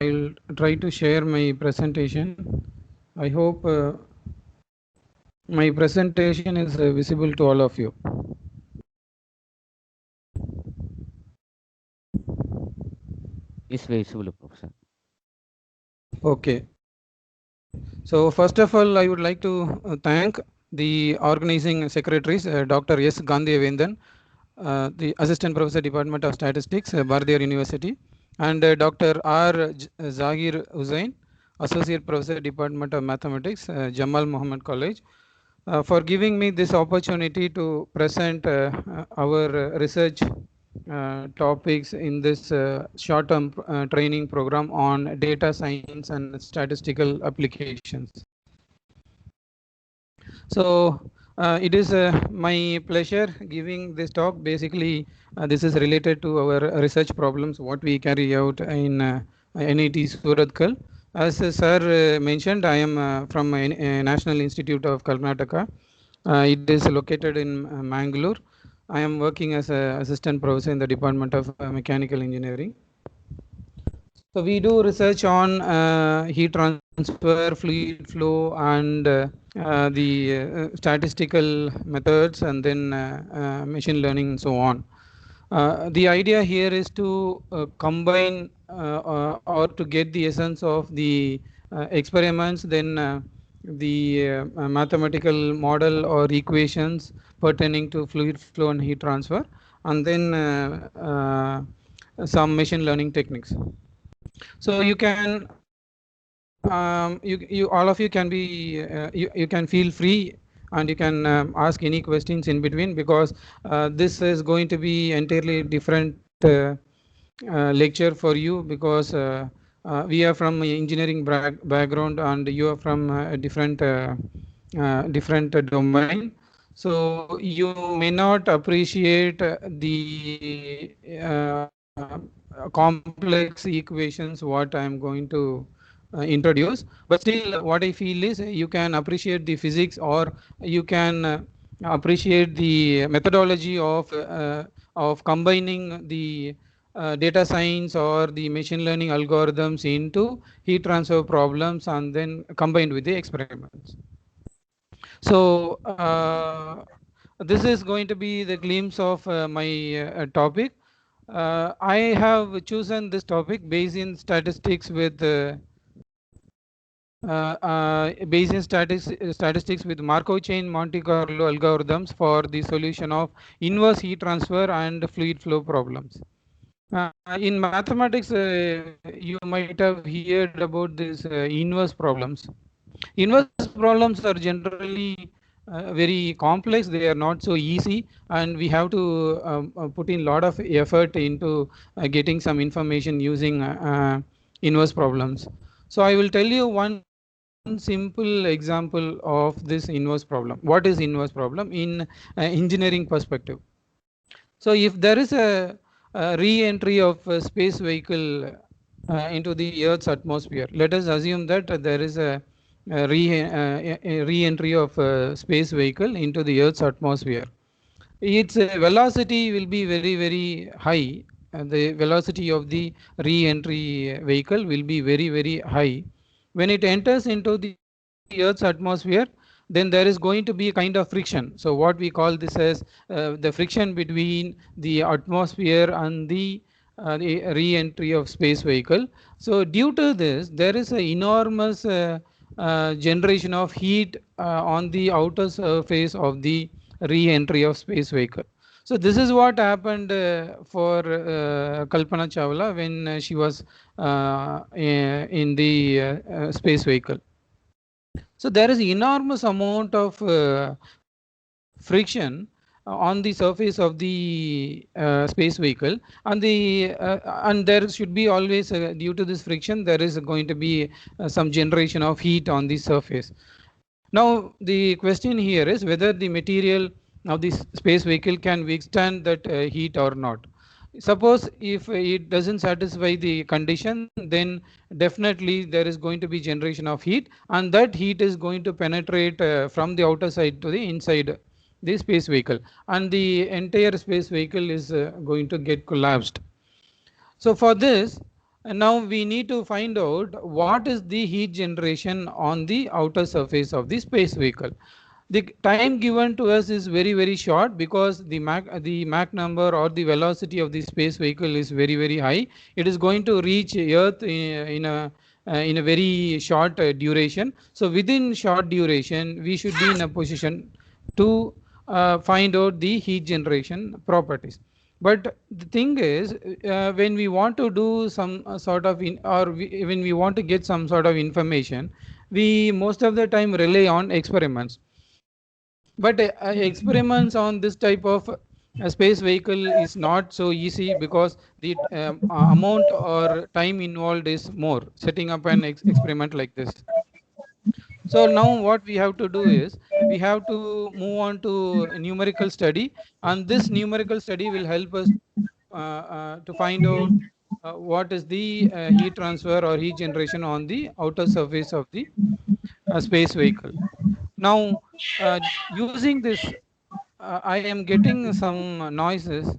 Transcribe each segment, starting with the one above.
I'll try to share my presentation. I hope my presentation is visible to all of you. Is visible, Professor. Okay. So first of all, I would like to thank the organizing secretaries, Dr. S. Gandhiavendan, the Assistant Professor, Department of Statistics, Bharathiar University, and Dr. R. Zahir Hussain, Associate Professor, Department of Mathematics, Jamal Mohamed College, for giving me this opportunity to present our research topics in this short-term training program on data science and statistical applications. So it is my pleasure giving this talk. Basically, this is related to our research problems, what we carry out in NIT Surathkal. As sir mentioned, I am from National Institute of Karnataka. It is located in Mangalore. I am working as an assistant professor in the Department of Mechanical Engineering. So we do research on heat transfer, fluid flow, and the statistical methods, and then machine learning and so on. The idea here is to combine or to get the essence of the experiments, then the mathematical model or equations pertaining to fluid flow and heat transfer, and then some machine learning techniques. So you can you all of you can be you can feel free, and you can ask any questions in between, because this is going to be entirely different lecture for you, because we are from engineering background and you are from a different domain. So you may not appreciate the complex equations what I am going to introduce, but still what I feel is you can appreciate the physics, or you can appreciate the methodology of combining the data science or the machine learning algorithms into heat transfer problems and then combined with the experiments. So this is going to be the glimpse of my topic. I have chosen this topic based in statistics with Bayesian statistics with Markov chain Monte Carlo algorithms for the solution of inverse heat transfer and fluid flow problems. In mathematics, you might have heard about these inverse problems. Inverse problems are generally very complex. They are not so easy, and we have to put in a lot of effort into getting some information using inverse problems. So I will tell you one simple example of this inverse problem. What is inverse problem in engineering perspective? So if there is a re-entry of a space vehicle into the Earth's atmosphere, let us assume that there is a re-entry of a space vehicle into the Earth's atmosphere. Its velocity will be very high. The velocity of the re-entry vehicle will be very high. When it enters into the Earth's atmosphere, then there is going to be a kind of friction. So what we call this as the friction between the atmosphere and the re-entry of space vehicle. So due to this, there is an enormous generation of heat on the outer surface of the re-entry of space vehicle. So this is what happened for Kalpana Chawla when she was in the space vehicle. So there is enormous amount of friction on the surface of the space vehicle, and there should be always due to this friction there is going to be some generation of heat on the surface. Now the question here is whether the material of this space vehicle can withstand that heat or not. Suppose if it doesn't satisfy the condition, then definitely there is going to be generation of heat, and that heat is going to penetrate from the outer side to the inside the space vehicle, and the entire space vehicle is going to get collapsed. So for this, And now we need to find out what is the heat generation on the outer surface of the space vehicle. The time given to us is very short because the Mach number or the velocity of the space vehicle is very high. It is going to reach Earth in a very short duration. So within short duration, we should be in a position to find out the heat generation properties. But the thing is, when we want to do some sort of when we want to get some sort of information, we most of the time rely on experiments. But experiments on this type of space vehicle is not so easy because the amount or time involved is more setting up an experiment like this. So now what we have to do is we have to move on to numerical study, and this numerical study will help us to find out what is the heat transfer or heat generation on the outer surface of the space vehicle. Now, using this, I am getting some noises.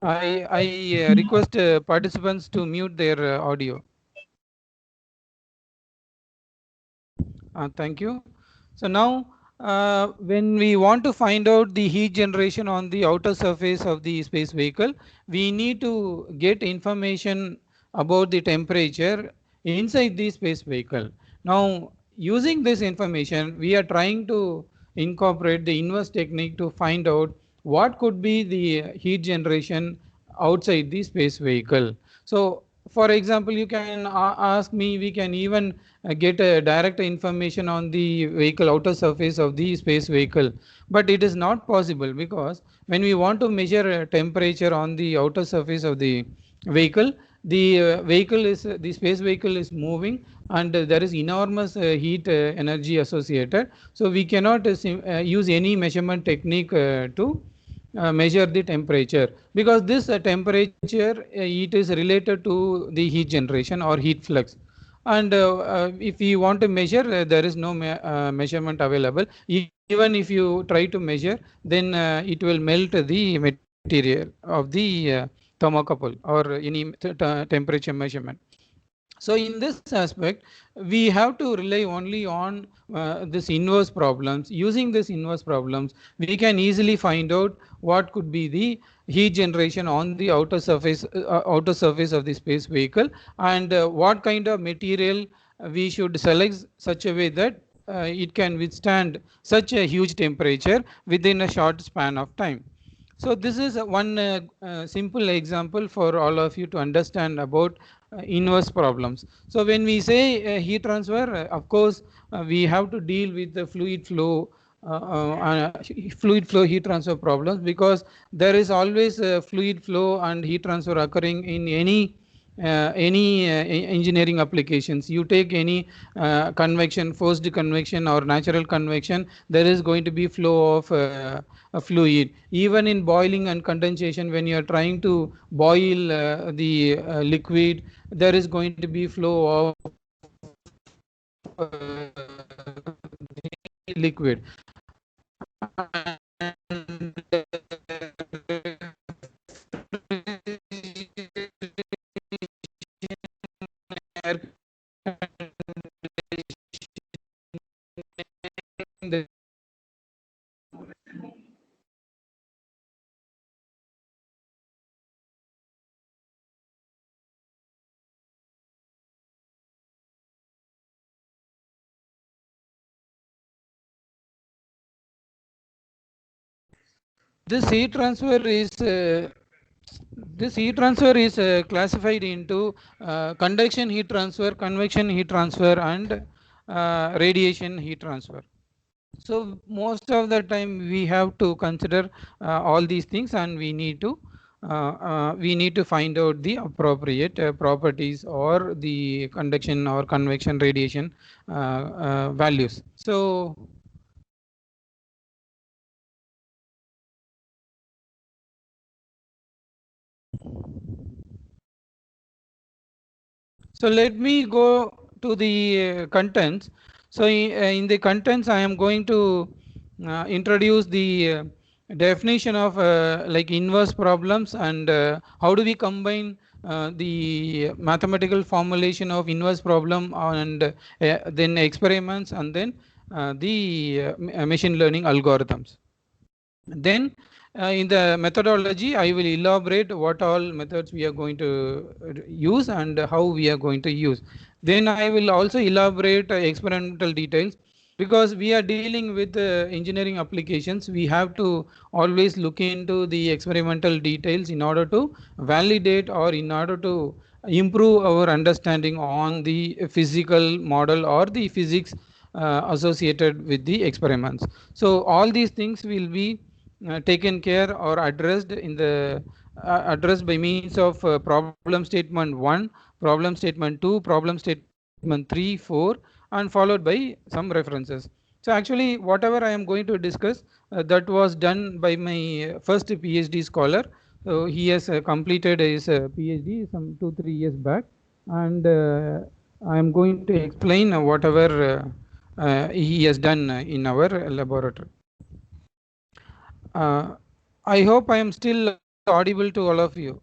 I request participants to mute their audio. Thank you. So now, when we want to find out the heat generation on the outer surface of the space vehicle, we need to get information about the temperature inside the space vehicle. Now, using this information, we are trying to incorporate the inverse technique to find out what could be the heat generation outside the space vehicle. So, for example, you can ask me, we can even get a direct information on the vehicle outer surface of the space vehicle, but it is not possible because when we want to measure temperature on the outer surface of the vehicle, the space vehicle is moving, and there is enormous heat energy associated, so we cannot use any measurement technique to measure the temperature, because this temperature it is related to the heat generation or heat flux. And if you want to measure, there is no measurement available. Even if you try to measure, then it will melt the material of the thermocouple or any temperature measurement. So in this aspect, we have to rely only on this inverse problems. Using this inverse problems, we can easily find out what could be the heat generation on the outer surface of the space vehicle, and what kind of material we should select such a way that it can withstand such a huge temperature within a short span of time. So this is one simple example for all of you to understand about inverse problems. So when we say heat transfer, of course, we have to deal with the fluid flow heat transfer problems, because there is always fluid flow and heat transfer occurring in any engineering applications. You take any convection, forced convection or natural convection, there is going to be flow of a fluid. Even in boiling and condensation, when you are trying to boil the liquid, there is going to be flow of the liquid. And this heat transfer is classified into conduction heat transfer, convection heat transfer, and radiation heat transfer. So most of the time we have to consider all these things, and we need to find out the appropriate properties or the conduction or convection radiation values. So let me go to the contents. So in the contents, I am going to introduce the definition of like inverse problems, and how do we combine the mathematical formulation of inverse problem and then experiments and then the machine learning algorithms. Then in the methodology, I will elaborate what all methods we are going to use and how we are going to use. Then I will also elaborate experimental details, because we are dealing with engineering applications. We have to always look into the experimental details in order to validate or in order to improve our understanding on the physical model or the physics associated with the experiments. So all these things will be taken care or addressed in the addressed by means of problem statement 1, problem statement 2, problem statement 3, 4, and followed by some references. So actually whatever I am going to discuss, that was done by my first PhD scholar. So he has completed his PhD some 2-3 years back, and I am going to explain whatever he has done in our laboratory. Uh, I hope I am still audible to all of you.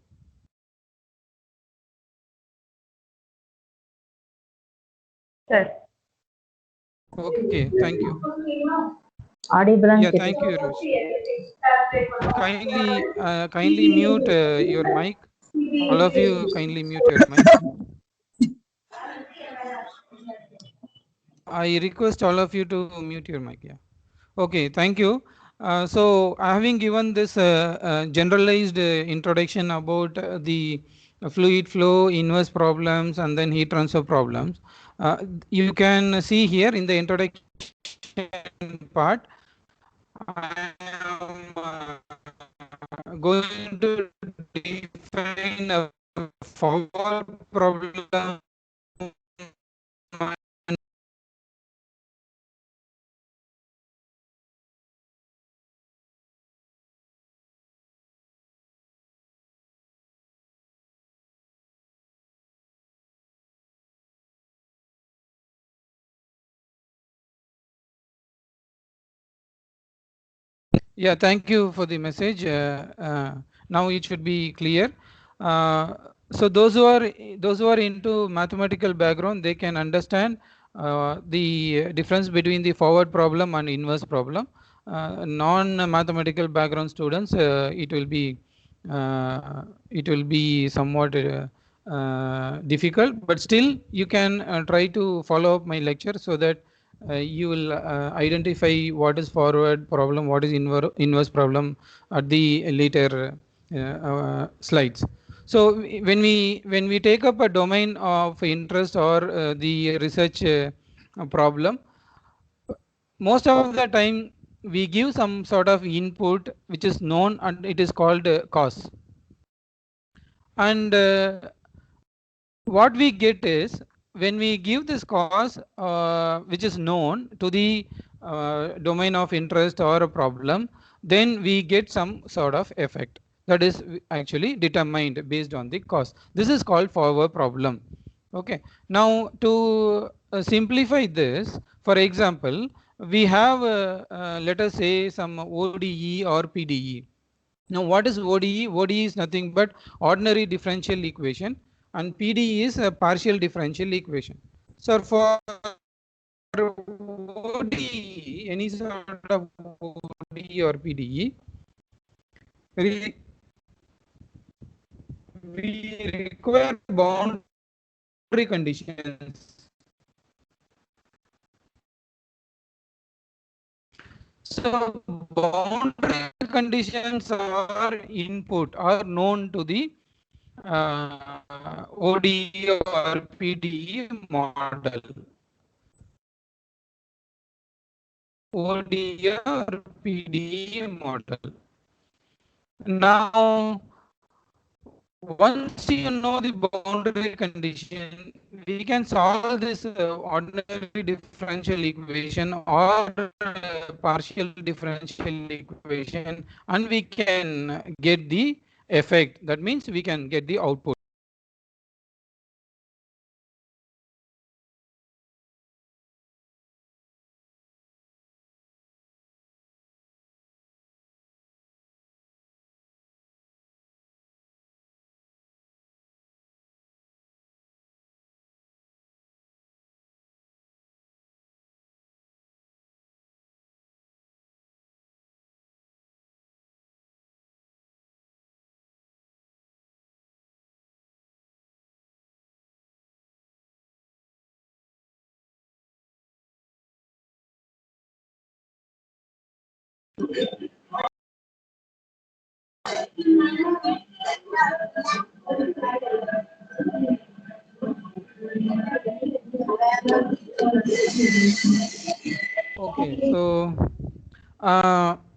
Sir. Okay, thank you. Audible and Yeah, thank you very much. Kindly mute your mic. All of you, kindly mute your mic. I request all of you to mute your mic. Yeah. Okay, thank you. So having given this generalized introduction about the fluid flow, inverse problems, and then heat transfer problems, you can see here in the introduction part, I am going to define a forward problem. Yeah, thank you for the message. Now it should be clear. So those who are into mathematical background, they can understand the difference between the forward problem and inverse problem. Non-mathematical background students, it will be somewhat difficult, but still you can try to follow up my lecture so that you will identify what is forward problem, what is inverse problem at the later slides. So when we take up a domain of interest or the research problem, most of the time we give some sort of input which is known, and it is called cause. And what we get is, when we give this cause which is known to the domain of interest or a problem, then we get some sort of effect that is actually determined based on the cause. This is called forward problem. Okay, now to simplify this, for example, we have let us say some ODE or PDE. Now what is ODE? ODE is nothing but ordinary differential equation, and PDE is a partial differential equation. So for ODE, any sort of ODE or PDE, we require boundary conditions. So boundary conditions are input or known to the ODE or PDE model. ODE or PDE model. Now, once you know the boundary condition, we can solve this ordinary differential equation or partial differential equation, and we can get the effect. That means we can get the output. Okay,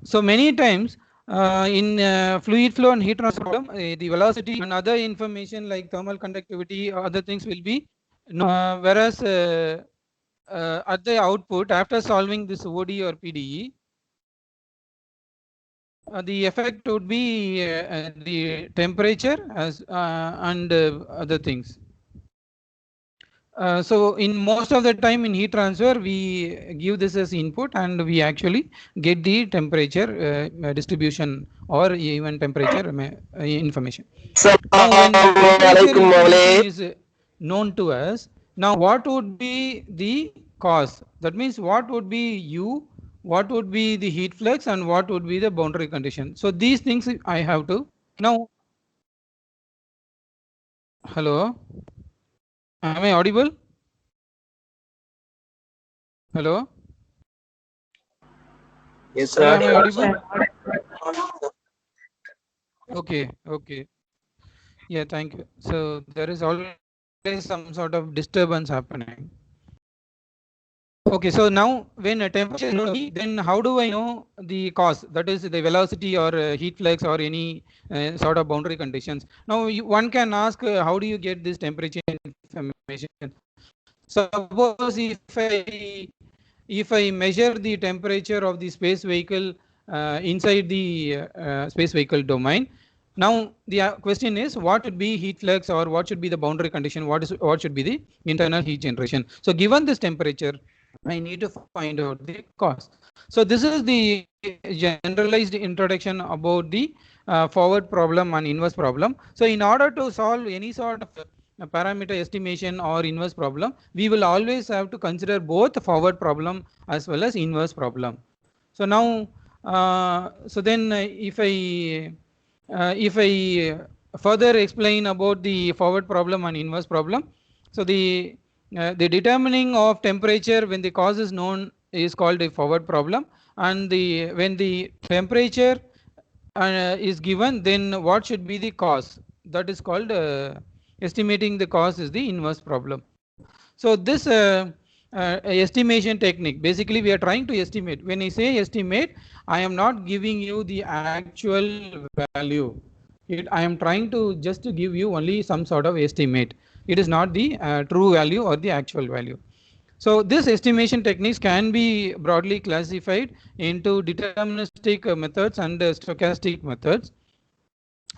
so many times in fluid flow and heat transfer problem, the velocity and other information like thermal conductivity or other things will be whereas at the output after solving this ODE or PDE, the effect would be the temperature as and other things. So in most of the time in heat transfer we give this as input and we actually get the temperature distribution or even temperature information. Now when the temperature information is known to us, now what would be the cause? That means what would be U, what would be the heat flux and what would be the boundary condition. So these things I have to now. Hello, am I audible? Hello. Yes, Yeah, sir. am I audible? Sir. Okay, okay. Yeah, thank you. So there is always some sort of disturbance happening. Okay, so now when a temperature is known to me, then how do I know the cause? That is the velocity or heat flux or any sort of boundary conditions. Now one can ask, how do you get this temperature information? Suppose if I measure the temperature of the space vehicle inside the space vehicle domain, now the question is what should be heat flux or what should be the boundary condition, what should be the internal heat generation. So given this temperature, I need to find out the cause. So this is the generalized introduction about the forward problem and inverse problem. So in order to solve any sort of parameter estimation or inverse problem, we will always have to consider both forward problem as well as inverse problem. So now so then if I further explain about the forward problem and inverse problem, so the determining of temperature when the cause is known is called a forward problem, and the when the temperature is given, then what should be the cause, that is called estimating the cause is the inverse problem. So this estimation technique, basically we are trying to estimate. When I say estimate, I am not giving you the actual value. I am trying to just to give you only some sort of estimate. It is not the true value or the actual value. So this estimation techniques can be broadly classified into deterministic methods and stochastic methods.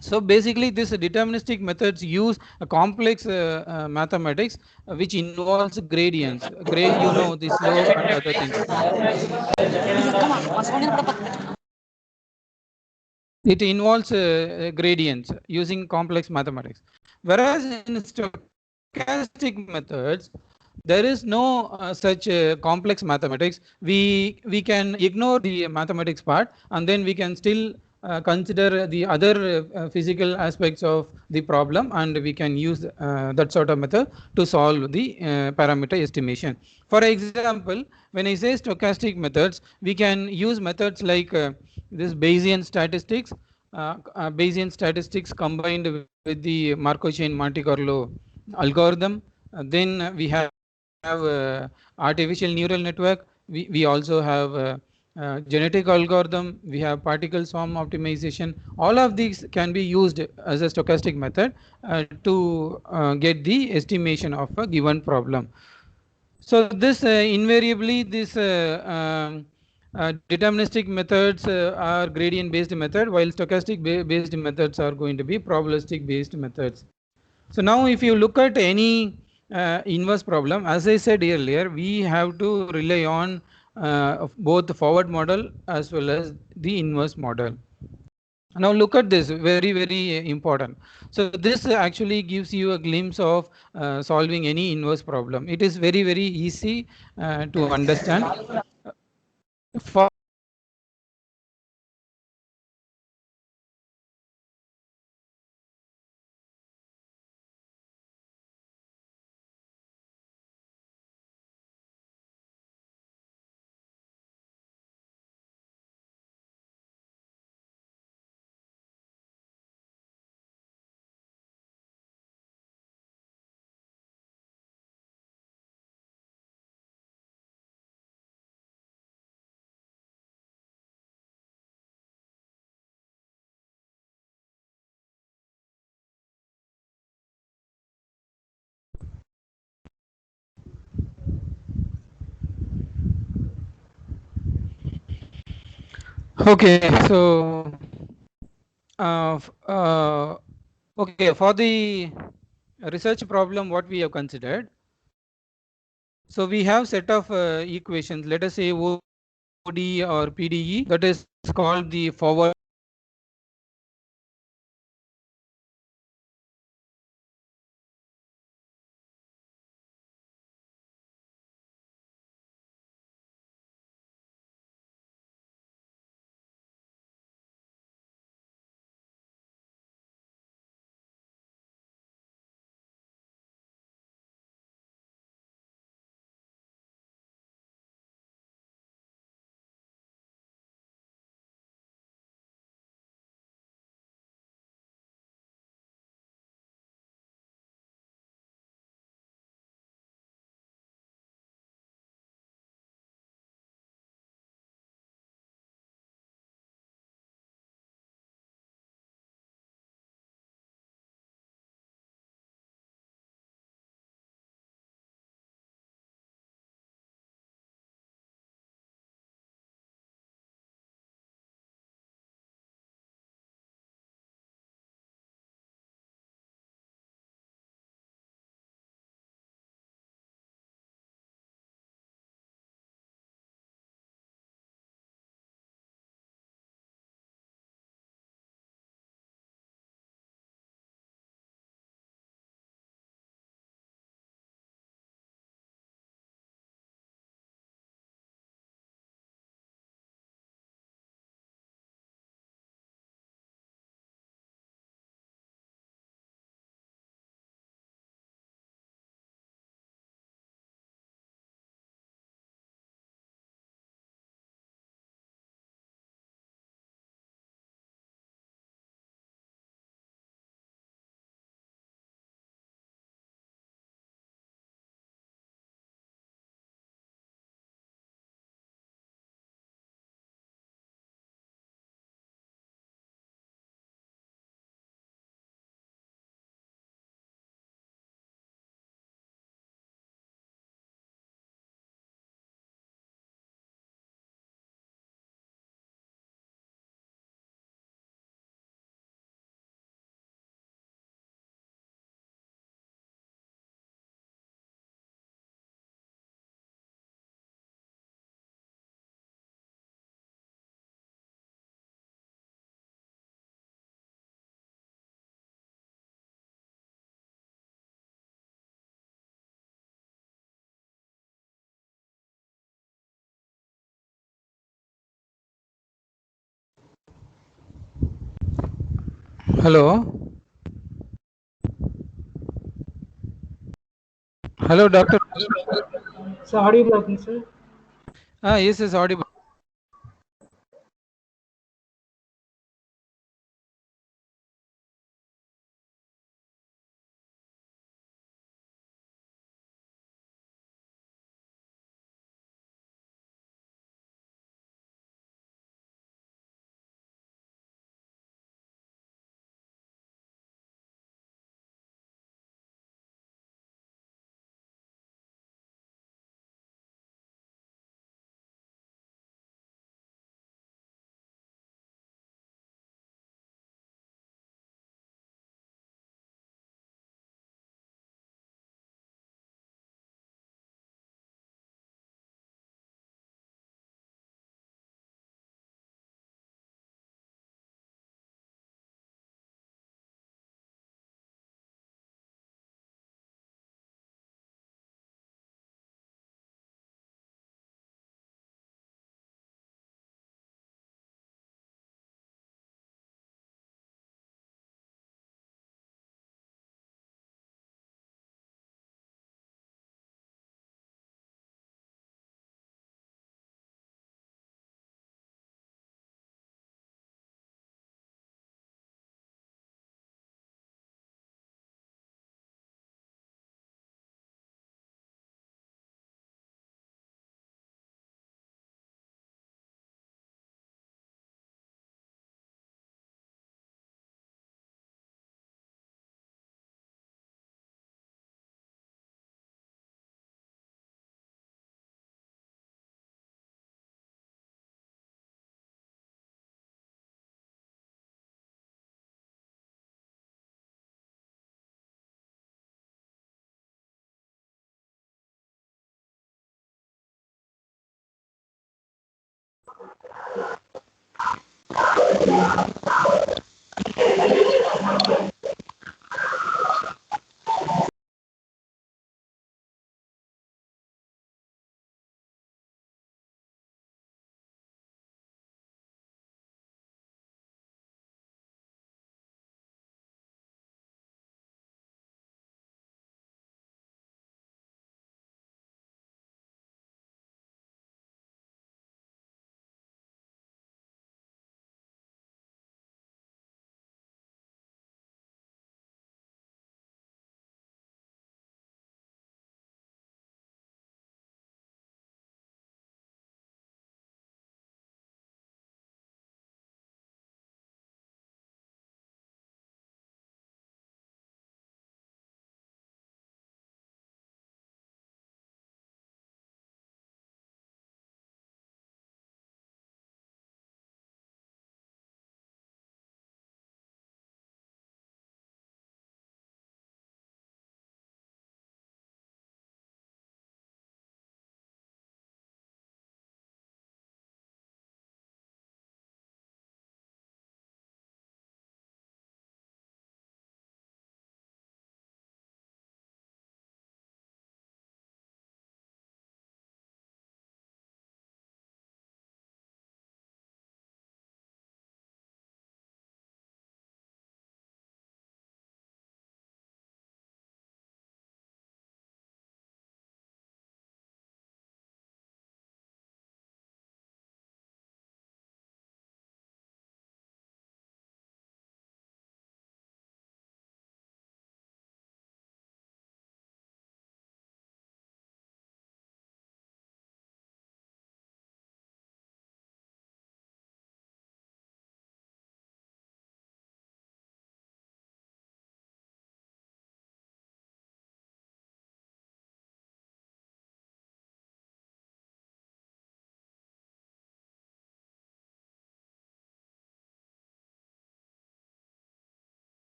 So basically this deterministic methods use a complex mathematics which involves gradients, the slope and other things. It involves gradients using complex mathematics, whereas in stochastic methods there is no such complex mathematics. We can ignore the mathematics part and then we can still consider the other physical aspects of the problem, and we can use that sort of method to solve the parameter estimation. For example, when I say stochastic methods, we can use methods like this Bayesian statistics, combined with the Markov chain Monte Carlo algorithm. Then we have artificial neural network. We also have genetic algorithm. We have particle swarm optimization. All of these can be used as a stochastic method to get the estimation of a given problem. So this invariably this deterministic methods are gradient based method, while stochastic based methods are going to be probabilistic based methods. So now if you look at any inverse problem, as I said earlier, we have to rely on both the forward model as well as the inverse model. Now look at this, very important. So this actually gives you a glimpse of solving any inverse problem. It is very easy to understand. For Okay, so okay, for the research problem, what we have considered. So we have set of equations. Let us say ODE or PDE, that is called the forward hello. Hello, doctor. So audible okay, sir? Yes, is audible.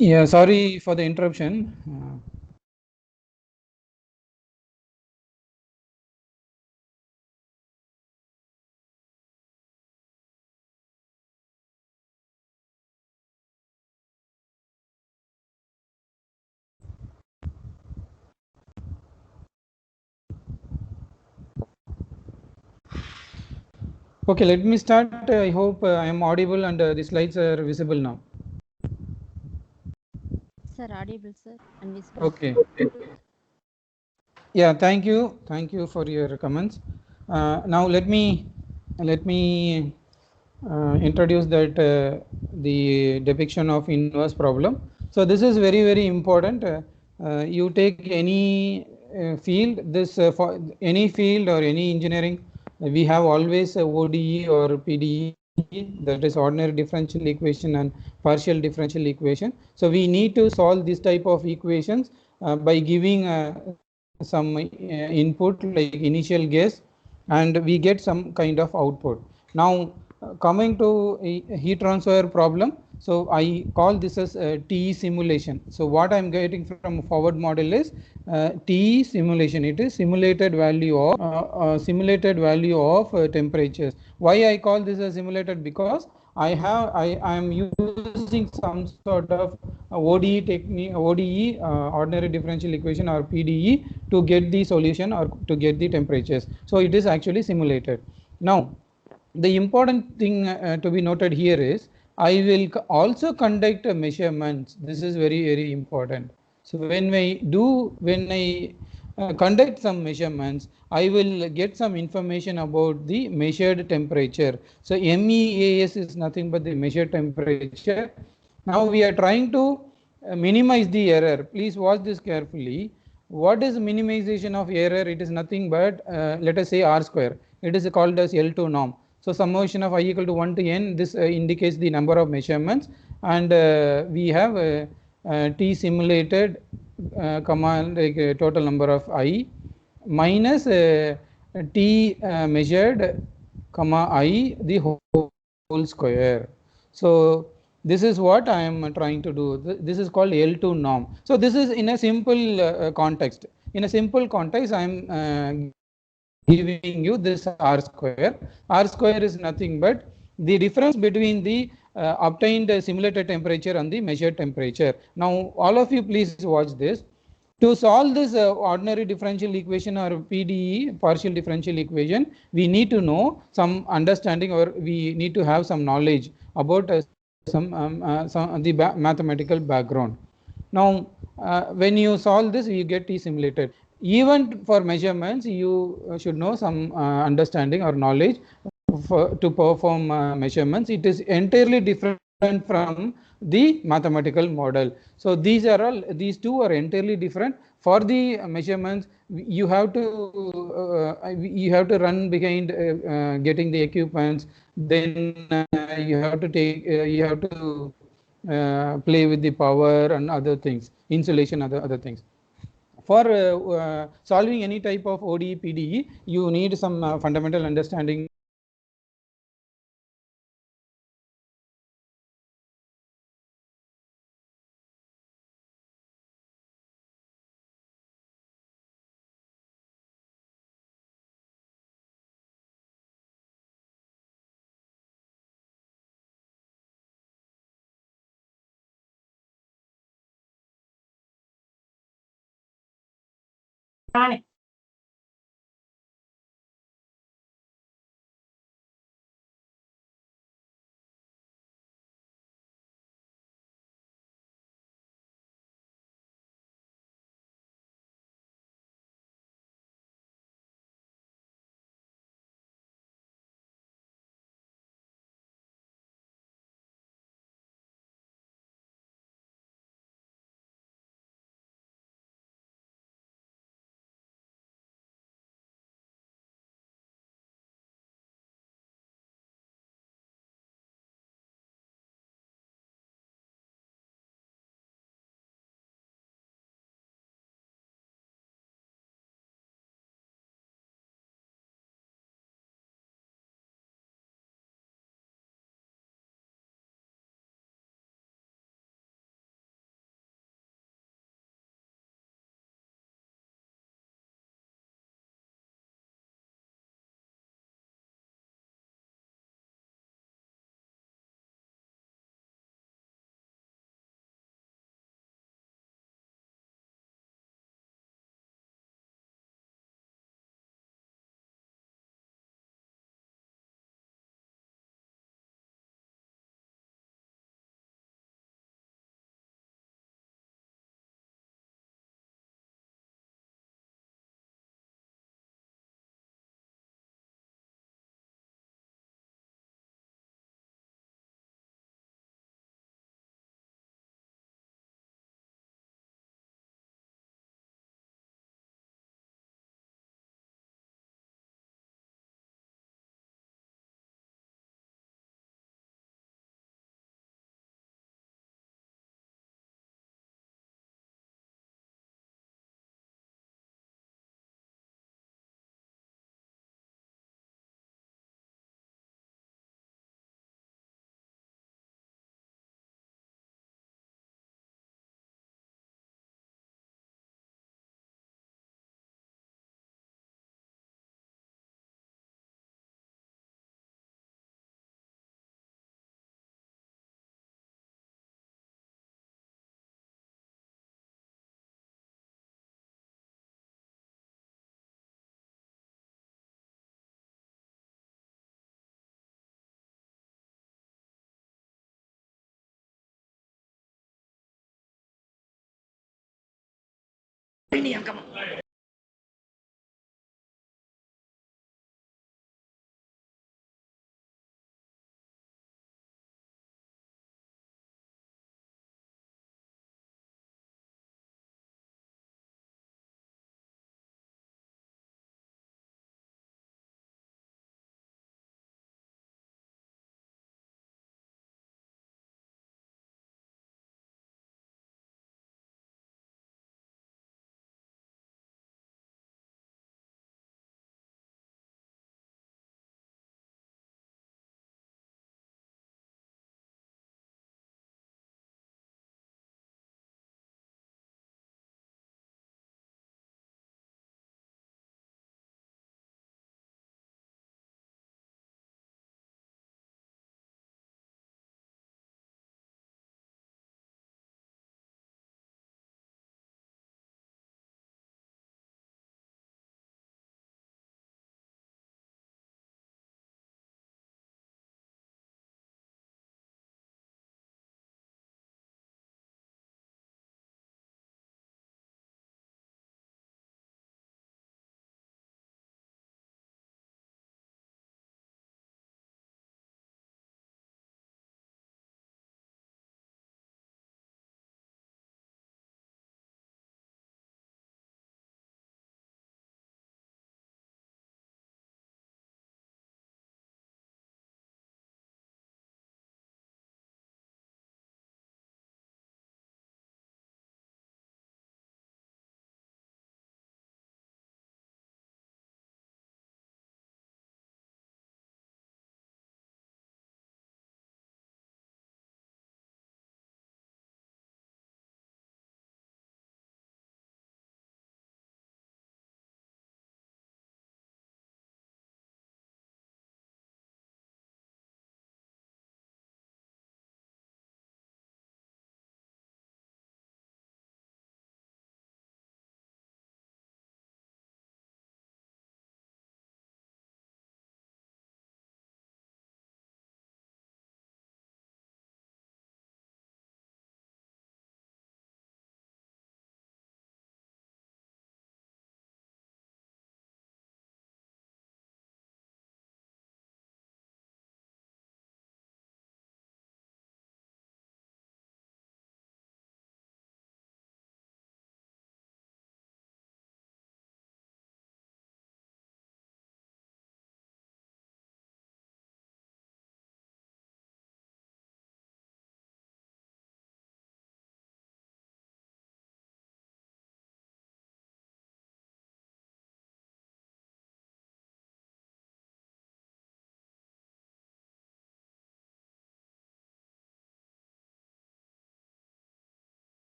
Yeah, sorry for the interruption. Okay, let me start. I hope I am audible and the slides are visible now. Sir, audible, sir, and visible. Okay. Yeah, thank you. Thank you for your comments. Now let me introduce that the depiction of inverse problem. So this is very important. You take any field, this for any field or any engineering, we have always a ODE or PDE, that is ordinary differential equation and partial differential equation. So we need to solve this type of equations by giving some input like initial guess, and we get some kind of output. Now coming to a heat transfer problem, so I call this as TE simulation. So what I am getting from forward model is TE simulation. It is simulated value of temperatures. Why I call this as simulated? Because I am using some sort of ODE technique, ODE ordinary differential equation, or PDE, to get the solution or to get the temperatures. So it is actually simulated. Now the important thing to be noted here is I will also conduct measurements. This is very important. So when I conduct some measurements, I will get some information about the measured temperature. So MEAS is nothing but the measured temperature. Now we are trying to minimize the error. Please watch this carefully. What is minimization of error? It is nothing but let us say R square. It is called as L2 norm. So summation of I equal to 1 to n, this indicates the number of measurements, and we have T simulated comma like total number of I minus T measured comma I the whole square. So this is what I am trying to do. This is called L2 norm. So this is in a simple context. In a simple context, I am giving you this R square. R square is nothing but the difference between the obtained simulated temperature and the measured temperature. Now all of you please watch this. To solve this ordinary differential equation or PDE, partial differential equation, we need to know some understanding, or we need to have some knowledge about some the mathematical background. Now when you solve this, you get T simulated. Even for measurements, you should know some understanding or knowledge to perform measurements. It is entirely different from the mathematical model. So these two are entirely different. For the measurements, you have to run behind getting the equipments. Then you have to play with the power and other things, insulation, other things. For solving any type of ODE, PDE, you need some fundamental understanding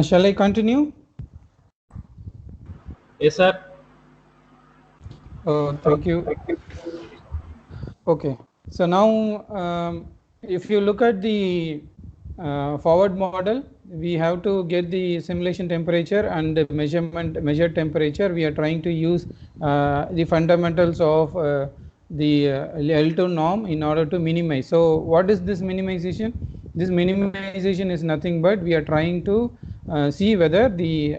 Shall I continue? Yes, sir. Thank you. Okay, so now if you look at the forward model, we have to get the simulation temperature and the measured temperature. We are trying to use the fundamentals of the L2 norm in order to minimize. So what is this minimization? This minimization is nothing but we are trying to see whether the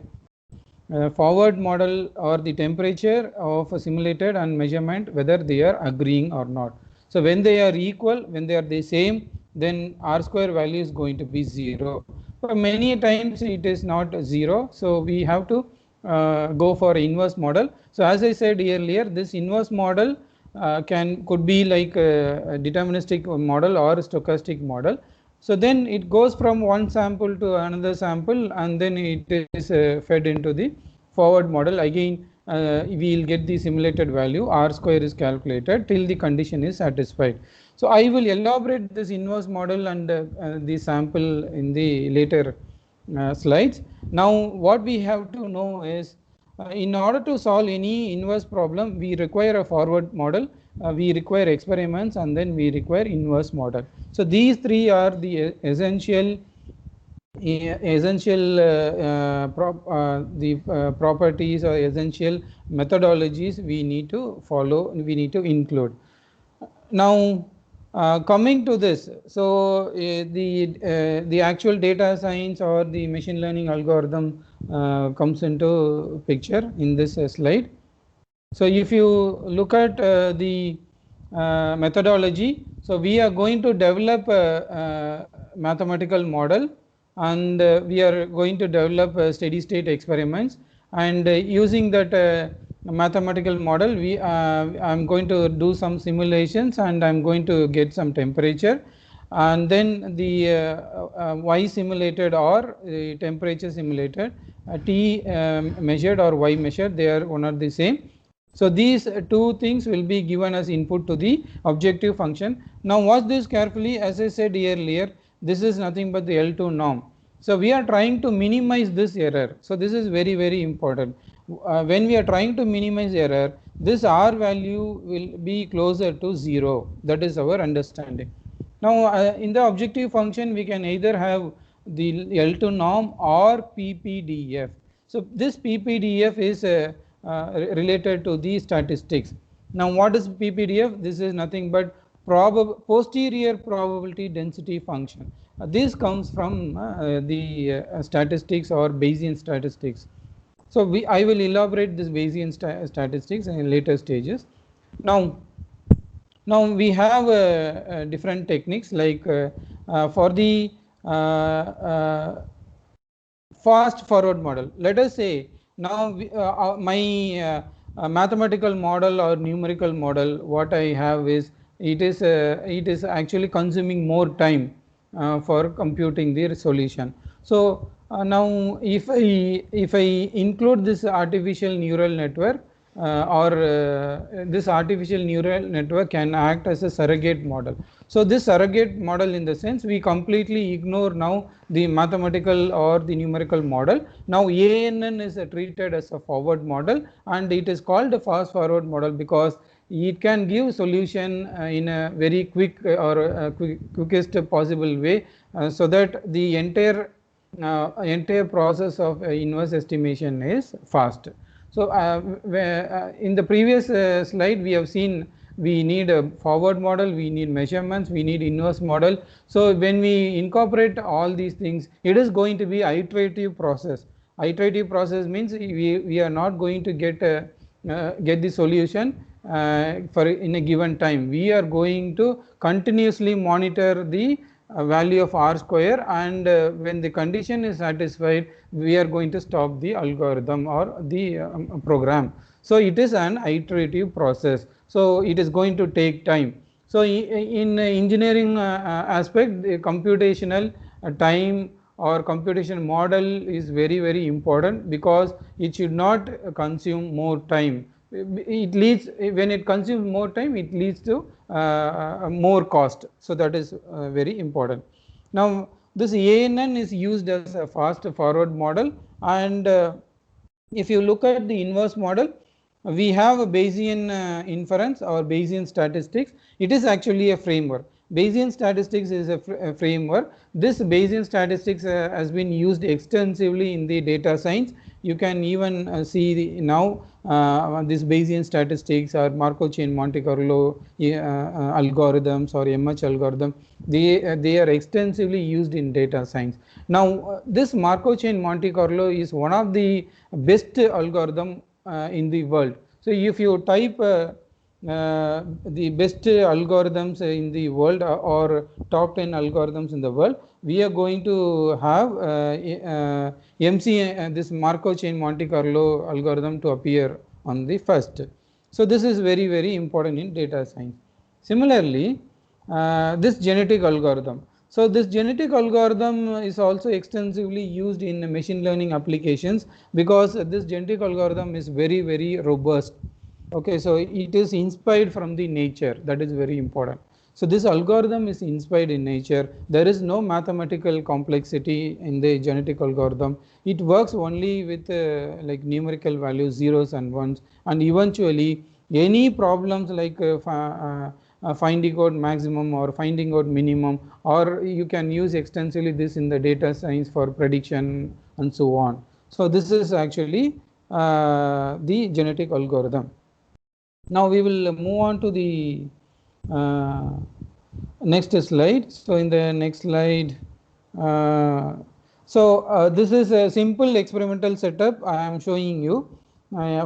forward model or the temperature of a simulated and measurement, whether they are agreeing or not. So when they are equal, when they are the same, then R square value is going to be 0. But many times it is not 0. So we have to go for inverse model. So as I said earlier, this inverse model could be like a deterministic model or a stochastic model. So then it goes from one sample to another sample, and then it is fed into the forward model. Again, we will get the simulated value, R square is calculated till the condition is satisfied. So I will elaborate this inverse model and the sample in the later slides. Now what we have to know is, in order to solve any inverse problem, we require a forward model, we require experiments, and then we require inverse model. So these three are the essential properties or essential methodologies we need to follow, we need to include. Now coming to this, so the actual data science or the machine learning algorithm comes into picture in this slide. So if you look at the methodology, so we are going to develop a mathematical model, and we are going to develop steady state experiments, and using that mathematical model, I'm going to do some simulations, and I'm going to get some temperature, and then the y simulated or temperature simulated, t measured or y measured, they are one and the same. So these two things will be given as input to the objective function. Now watch this carefully. As I said earlier, this is nothing but the L2 norm. So we are trying to minimize this error. So this is very, very important. When we are trying to minimize error, this R value will be closer to 0. That is our understanding. Now in the objective function, we can either have the L2 norm or PPDF. So this PPDF is related to the statistics. Now what is PPDF? This is nothing but posterior probability density function. This comes from the statistics or Bayesian statistics. So I will elaborate this Bayesian statistics in later stages. Now we have different techniques, like for the fast forward model. Let us say now my mathematical model or numerical model, what I have is, it is actually consuming more time for computing the solution. So now if I include this artificial neural network, this artificial neural network can act as a surrogate model. So this surrogate model, in the sense, we completely ignore now the mathematical or the numerical model. Now ANN is treated as a forward model, and it is called a fast forward model because it can give solution in a very quick or quickest possible way, so that the entire process of inverse estimation is fast. So in the previous slide, we have seen we need a forward model, we need measurements, we need inverse model. So when we incorporate all these things, it is going to be iterative process. Iterative process means we are not going to get the solution for in a given time. We are going to continuously monitor the value of R square, and when the condition is satisfied, we are going to stop the algorithm or the program. So it is an iterative process. So it is going to take time. So in engineering aspect, the computational time or computation model is very, very important, because it should not consume more time. It leads, when it consumes more time, it leads to more cost. So that is very important. Now this ANN is used as a fast forward model, and if you look at the inverse model, we have a Bayesian inference or Bayesian statistics. It is actually a framework. Bayesian statistics is a framework. This Bayesian statistics has been used extensively in the data science. You can even see now this Bayesian statistics or Markov chain Monte Carlo algorithms or MH algorithm, they are extensively used in data science. Now this Markov chain Monte Carlo is one of the best algorithm in the world. So if you type the best algorithms in the world or top 10 algorithms in the world, we are going to have this Markov chain Monte Carlo algorithm to appear on the first. So this is very, very important in data science. Similarly, this genetic algorithm. So this genetic algorithm is also extensively used in machine learning applications because this genetic algorithm is very, very robust. Okay, so it is inspired from the nature. That is very important. So this algorithm is inspired in nature. There is no mathematical complexity in the genetic algorithm. It works only with like numerical values, zeros and ones, and eventually any problems like finding out maximum or finding out minimum, or you can use extensively this in the data science for prediction and so on. So this is actually the genetic algorithm. Now we will move on to the next slide. So in the next slide, this is a simple experimental setup I am showing you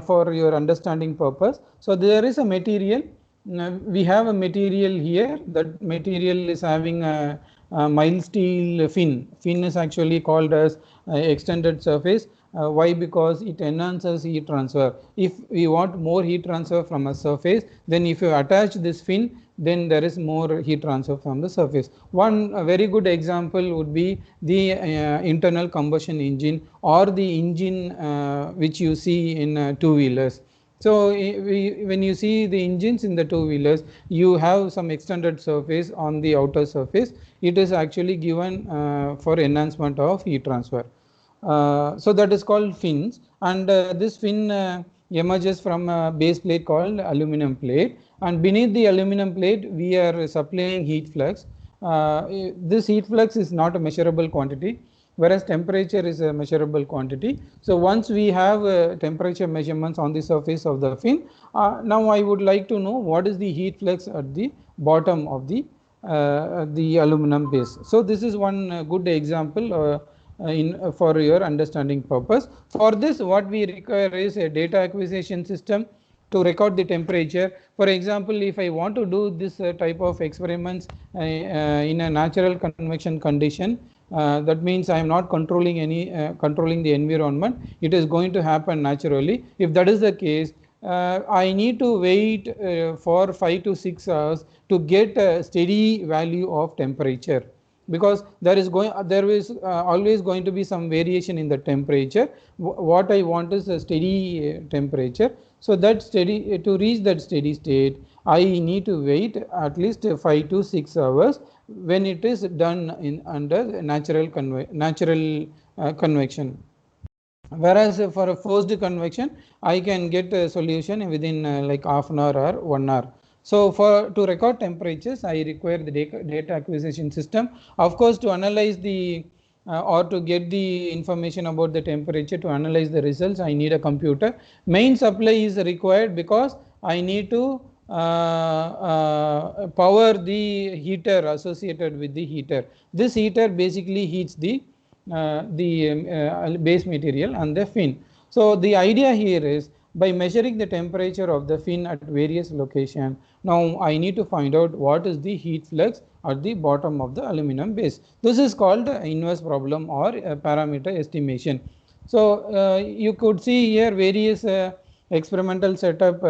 for your understanding purpose. So there is a material. We have a material here. That material is having a mild steel fin. Fin is actually called as extended surface. Why? Because it enhances heat transfer. If we want more heat transfer from a surface, then if you attach this fin, then there is more heat transfer from the surface. One very good example would be the internal combustion engine or the engine which you see in two-wheelers. So when you see the engines in the two-wheelers, you have some extended surface on the outer surface. It is actually given for enhancement of heat transfer. So that is called fins, and this fin emerges from a base plate called aluminum plate, and beneath the aluminum plate we are supplying heat flux. This heat flux is not a measurable quantity, whereas temperature is a measurable quantity. So once we have temperature measurements on the surface of the fin, now I would like to know what is the heat flux at the bottom of the aluminum base. So this is one good example for your understanding purpose. For this, what we require is a data acquisition system to record the temperature. For example, if I want to do this type of experiments in a natural convection condition, that means I am not controlling controlling the environment. It is going to happen naturally. If that is the case, I need to wait for 5 to 6 hours to get a steady value of temperature, because there is always going to be some variation in the temperature. What I want is a steady temperature. So that to reach that steady state, I need to wait at least 5 to 6 hours when it is done under natural convection. Whereas for a forced convection, I can get a solution within like half an hour or 1 hour. So to record temperatures, I require the data acquisition system. Of course, to analyze or to get the information about the temperature, to analyze the results, I need a computer. Main supply is required because I need to power the heater associated with the heater. This heater basically heats the base material and the fin. So the idea here is, by measuring the temperature of the fin at various locations, now I need to find out what is the heat flux at the bottom of the aluminum base. This is called inverse problem or parameter estimation. So you could see here various experimental setup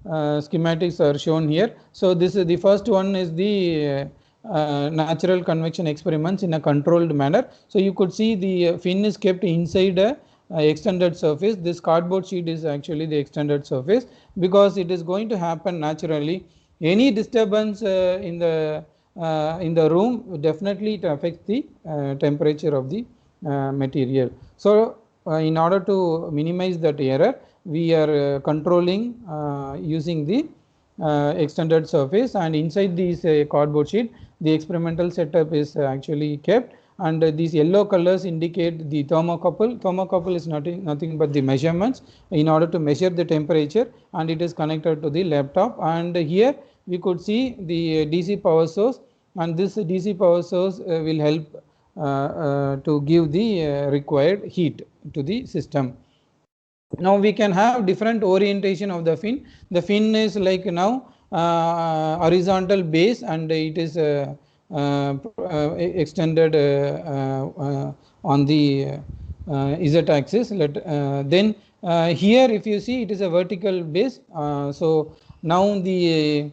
schematics are shown here. So this is the first one is the natural convection experiments in a controlled manner. So you could see the fin is kept inside a extended surface. This cardboard sheet is actually the extended surface, because it is going to happen naturally. Any disturbance in the room, definitely it affects the temperature of the material. So in order to minimize that error, we are controlling using the extended surface, and inside this cardboard sheet the experimental setup is actually kept, and these yellow colors indicate the thermocouple. Thermocouple is nothing but the measurements in order to measure the temperature, and it is connected to the laptop. And here we could see the DC power source, and this DC power source will help to give the required heat to the system. Now we can have different orientation of the fin. The fin is like now horizontal base, and it is extended on the z axis. Then here if you see, it is a vertical base. So now the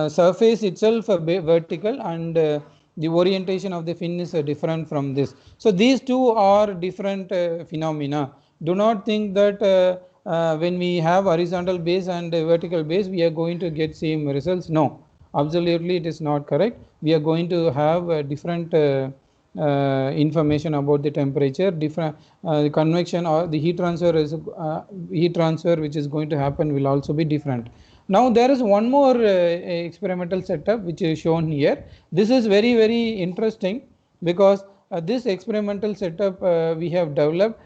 surface itself vertical, and the orientation of the fin is different from this. So these two are different phenomena. Do not think that when we have horizontal base and vertical base, we are going to get same results. No, absolutely it is not correct. We are going to have different information about the temperature, different convection or the heat transfer is heat transfer which is going to happen will also be different. Now there is one more experimental setup which is shown here. This is very, very interesting, because this experimental setup we have developed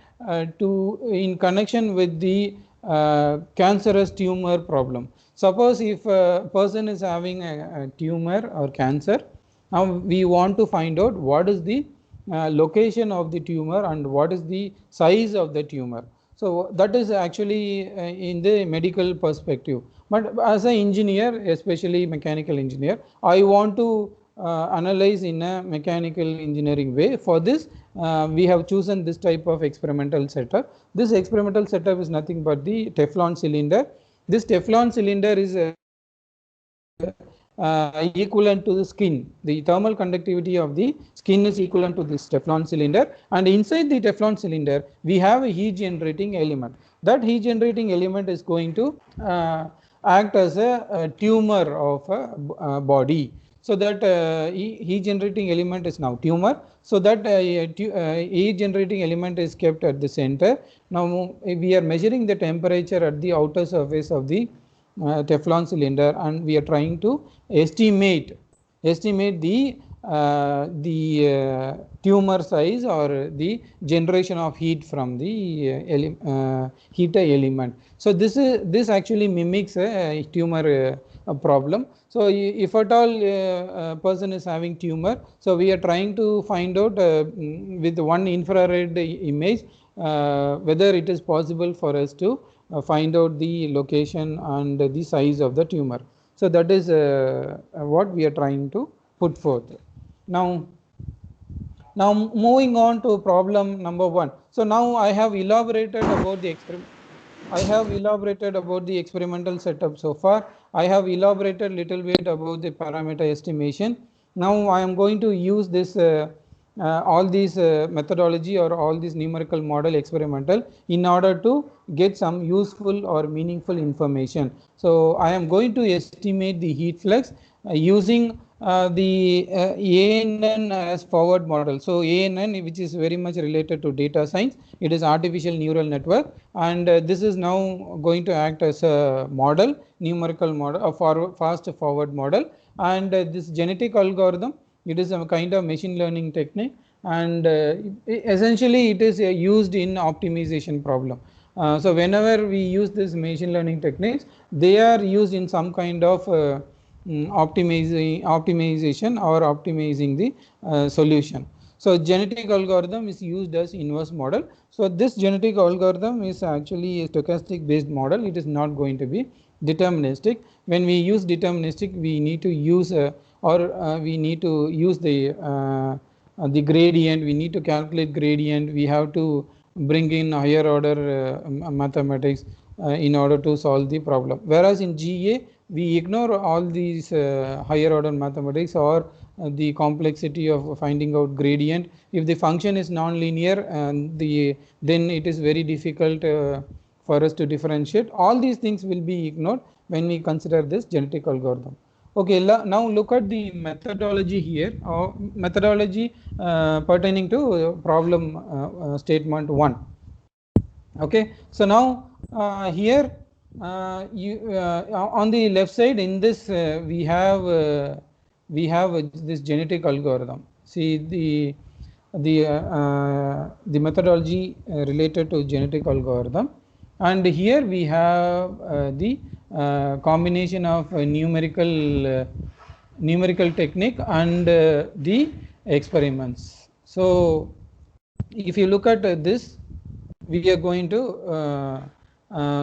to in connection with the cancerous tumor problem. Suppose if a person is having a tumor or cancer, now we want to find out what is the location of the tumor and what is the size of the tumor. So that is actually in the medical perspective. But as an engineer, especially mechanical engineer, I want to analyze in a mechanical engineering way. For this, we have chosen this type of experimental setup. This experimental setup is nothing but the Teflon cylinder. This Teflon cylinder is equivalent to the skin. The thermal conductivity of the skin is equivalent to this Teflon cylinder, and inside the Teflon cylinder we have a heat generating element. That heat generating element is going to act as a tumor of a body. So that heat generating element is now tumor. So that heat generating element is kept at the center. Now we are measuring the temperature at the outer surface of the Teflon cylinder, and we are trying to estimate the tumor size or the generation of heat from the heater element. So this actually mimics a tumor problem. So if at all a person is having tumor, so we are trying to find out with one infrared image whether it is possible for us to find out the location and the size of the tumor. So that is what we are trying to put forth. Now moving on to problem number 1. So now I have elaborated about the experiment. I have elaborated about the experimental setup so far. I have elaborated little bit about the parameter estimation. Now I am going to use this all these methodology or all these numerical model experimental in order to get some useful or meaningful information. So I am going to estimate the heat flux using the ANN as forward model. So ANN, which is very much related to data science, it is artificial neural network, and this is now going to act as a model, numerical model, a fast forward model. And this genetic algorithm, it is a kind of machine learning technique, and essentially it is used in optimization problem. So whenever we use this machine learning techniques, they are used in some kind of optimization or optimizing the solution. So genetic algorithm is used as inverse model. So this genetic algorithm is actually a stochastic based model. It is not going to be deterministic. When we use deterministic, we need to use we need to use the gradient. We need to calculate gradient. We have to bring in higher order mathematics in order to solve the problem. Whereas in GA, we ignore all these higher order mathematics or the complexity of finding out gradient. If the function is non-linear, then it is very difficult for us to differentiate. All these things will be ignored when we consider this genetic algorithm. Okay, now look at the methodology here, or methodology pertaining to problem statement 1. Okay, so now here on the left side in this we have this genetic algorithm. See the methodology related to genetic algorithm, and here we have the combination of numerical technique and the experiments. So if you look at this, we are going to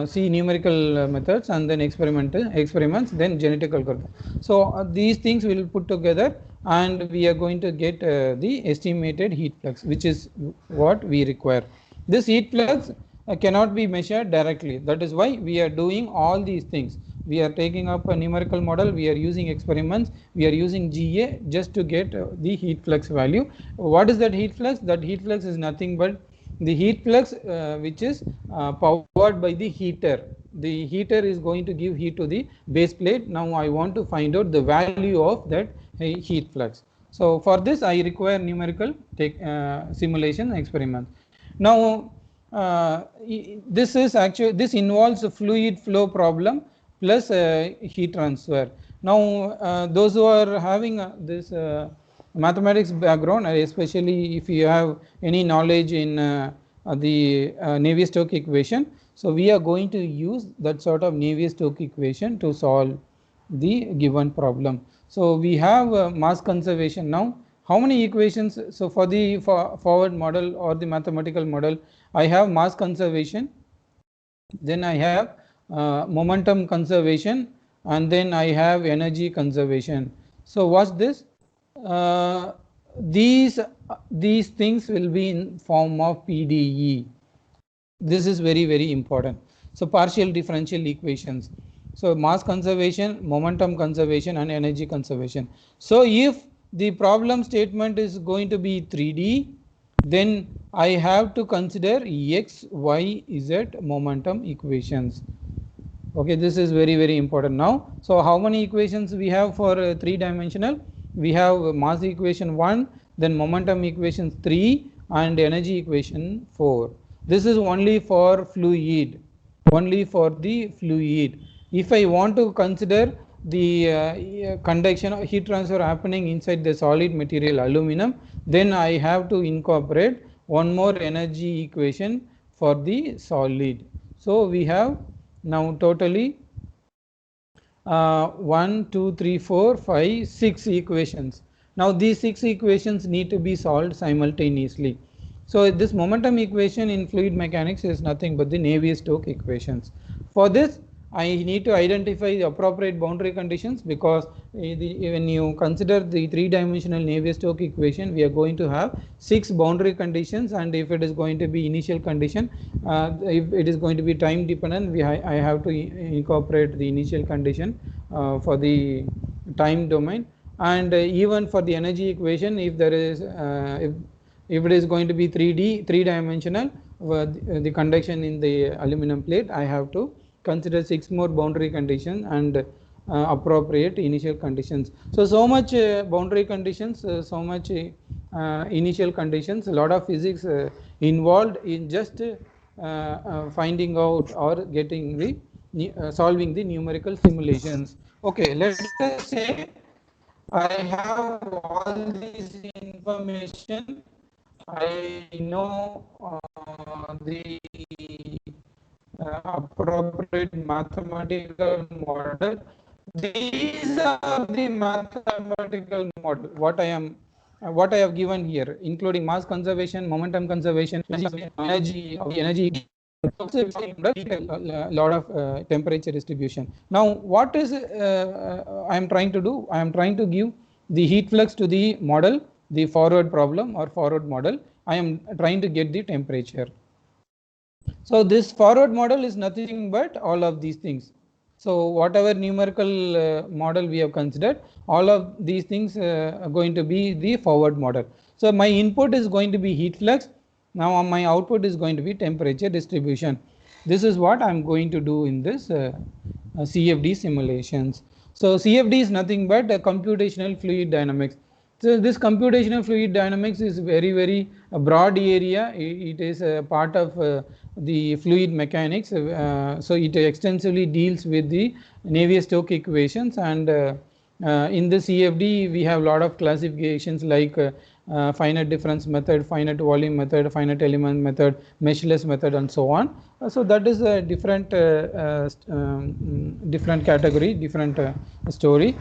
see numerical methods and then experiments, then genetic algorithm. So these things will put together and we are going to get the estimated heat flux, which is what we require. This heat flux cannot be measured directly. That is why we are doing all these things. We are taking up a numerical model, we are using experiments, we are using GA just to get the heat flux value. What is that heat flux? That heat flux is nothing but the heat flux which is powered by the heater. The heater is going to give heat to the base plate. Now I want to find out the value of that heat flux. So for this I require numerical simulation experiments. Now this involves a fluid flow problem plus heat transfer. Now those who are having this mathematics background, especially if you have any knowledge in the Navier-Stokes equation, so we are going to use that sort of Navier-Stokes equation to solve the given problem. So we have mass conservation. Now how many equations? So for the forward model or the mathematical model, I have mass conservation, then I have momentum conservation, and then I have energy conservation. So what's this? These things will be in form of PDE. This is very important. So partial differential equations. So mass conservation, momentum conservation, and energy conservation. So if the problem statement is going to be 3D, then I have to consider x, y, z momentum equations. Okay, this is very important now. So how many equations we have for 3-dimensional? We have mass equation 1, then momentum equation 3, and energy equation 4. This is only for fluid, only for the fluid. If I want to consider the conduction or heat transfer happening inside the solid material aluminum, then I have to incorporate one more energy equation for the solid. So we have now totally 1, 2, 3, 4, 5, 6 equations. Now these 6 equations need to be solved simultaneously. So this momentum equation in fluid mechanics is nothing but the Navier-Stokes equations. For this I need to identify the appropriate boundary conditions, because when you consider the 3-dimensional Navier-Stokes equation, we are going to have 6 boundary conditions, and if it is going to be initial condition, if it is going to be time dependent, I have to incorporate the initial condition for the time domain, and even for the energy equation, if there is if it is going to be 3-dimensional, the conduction in the aluminum plate, I have to consider 6 more boundary conditions and appropriate initial conditions. So much boundary conditions, so much initial conditions, a lot of physics involved in just finding out or getting the solving the numerical simulations. Okay, let us say I have all this information. I know the appropriate mathematical model. These are the mathematical model what I have given here, including mass conservation, momentum conservation, energy, a lot of temperature distribution. Now what is I am trying to do? I am trying to give the heat flux to the model, the forward problem or forward model. I am trying to get the temperature. So this forward model is nothing but all of these things. So whatever numerical model we have considered, all of these things are going to be the forward model. So my input is going to be heat flux. Now my output is going to be temperature distribution. This is what I am going to do in this CFD simulations. So CFD is nothing but computational fluid dynamics. So this computational fluid dynamics is very broad area. It is a part of the fluid mechanics. So it extensively deals with the Navier-Stokes equations, and in the CFD we have a lot of classifications like finite difference method, finite volume method, finite element method, meshless method, and so on. So that is a different different category, different story.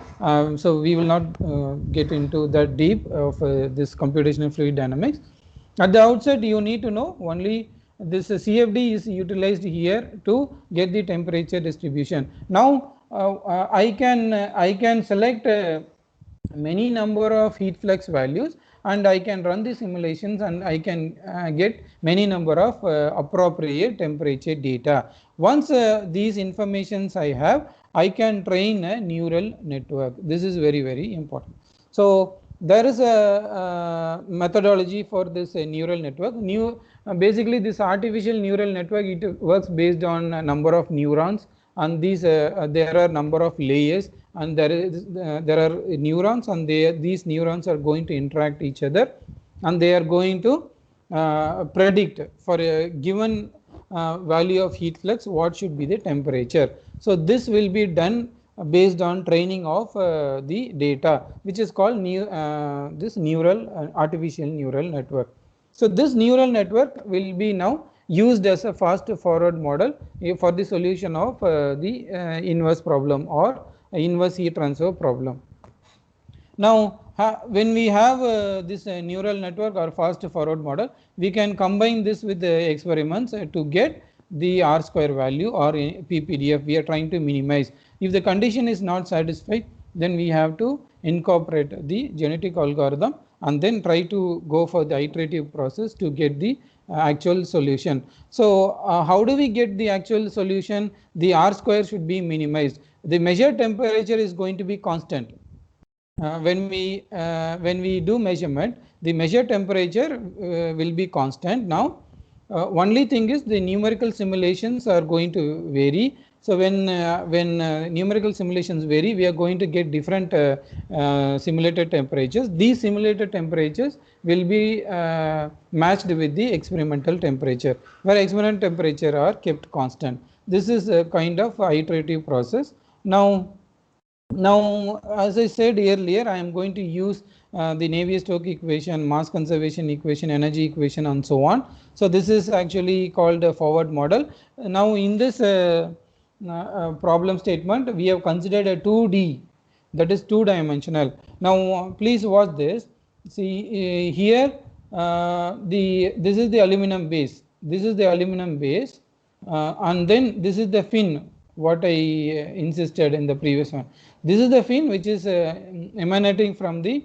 So we will not get into that deep of this computational fluid dynamics. At the outset you need to know only this CFD is utilized here to get the temperature distribution. Now I can select many number of heat flux values, and I can run the simulations, and I can get many number of appropriate temperature data. Once these informations I have, I can train a neural network. This is very, very important. So there is a methodology for this neural network. Basically this artificial neural network, it works based on a number of neurons, and these there are number of layers, and there are neurons, and these neurons are going to interact each other, and they are going to predict for a given value of heat flux what should be the temperature. So this will be done based on training of the data, which is called this artificial neural network. So this neural network will be now used as a fast forward model for the solution of the inverse problem or inverse heat transfer problem. Now when we have this neural network or fast forward model, we can combine this with the experiments to get the R square value or PPDF we are trying to minimize. If the condition is not satisfied, then we have to incorporate the genetic algorithm and then try to go for the iterative process to get the actual solution. So how do we get the actual solution? The R square should be minimized. The measured temperature is going to be constant. When we do measurement, the measured temperature will be constant. Now only thing is the numerical simulations are going to vary. So when numerical simulations vary, we are going to get different simulated temperatures. These simulated temperatures will be matched with the experimental temperature, where experimental temperature are kept constant. This is a kind of iterative process. Now as I said earlier, I am going to use the Navier-Stokes equation, mass conservation equation, energy equation, and so on. So this is actually called a forward model. Now in this problem statement, we have considered a 2D, that is two-dimensional. Now please watch this. See here this is the aluminum base. This is the aluminum base, and then this is the fin, what I insisted in the previous one. This is the fin which is emanating from the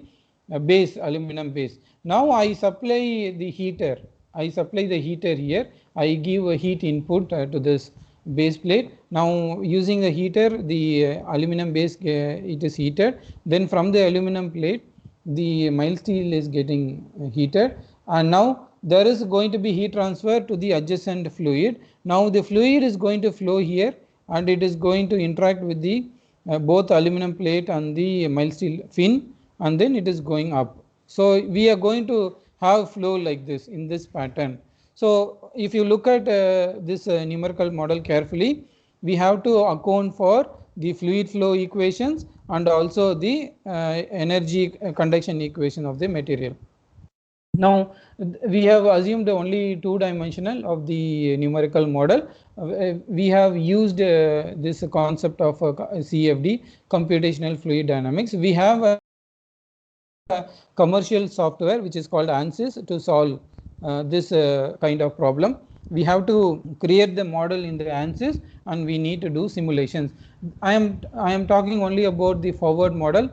base, aluminum base. Now I supply the heater. I supply the heater here. I give a heat input to this base plate. Now using the heater, the aluminum base it is heated. Then from the aluminum plate, the mild steel is getting heated, and now there is going to be heat transfer to the adjacent fluid. Now the fluid is going to flow here, and it is going to interact with the both aluminum plate and the mild steel fin, and then it is going up. So we are going to have flow like this in this pattern. So if you look at this numerical model carefully, we have to account for the fluid flow equations and also the energy conduction equation of the material. Now we have assumed only two-dimensional of the numerical model. We have used this concept of CFD, computational fluid dynamics. We have a commercial software which is called ANSYS to solve this kind of problem. We have to create the model in the ANSYS, and we need to do simulations. I am talking only about the forward model.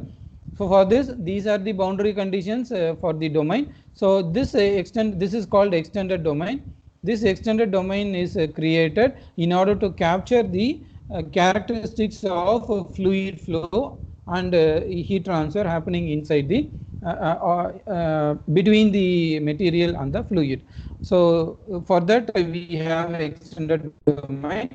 So for this, these are the boundary conditions for the domain. So this this is called extended domain. This extended domain is created in order to capture the characteristics of fluid flow and heat transfer happening inside the between the material and the fluid. So for that we have extended domain.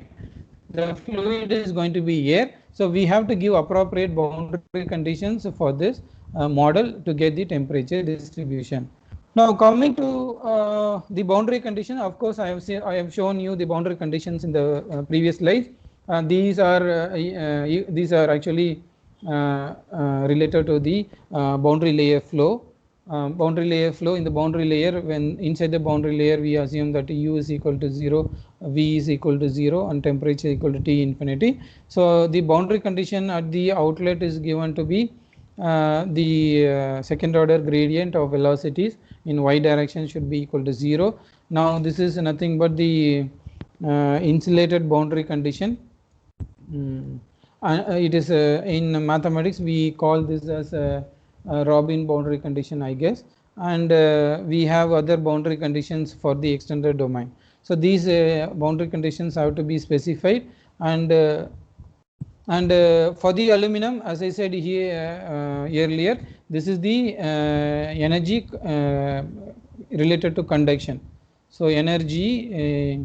The fluid is going to be air, so we have to give appropriate boundary conditions for this model to get the temperature distribution. Now coming to the boundary condition, of course I have shown you the boundary conditions in the previous slides. These are actually related to the boundary layer flow. Boundary layer flow, in the boundary layer, when inside the boundary layer we assume that U is equal to 0, V is equal to 0, and temperature equal to T infinity. So the boundary condition at the outlet is given to be the second order gradient of velocities in y direction should be equal to 0. Now this is nothing but the insulated boundary condition. It is in mathematics we call this as a Robin boundary condition, I guess, and we have other boundary conditions for the extended domain. So these boundary conditions have to be specified, and for the aluminum, as I said here earlier, this is the energy related to conduction. So energy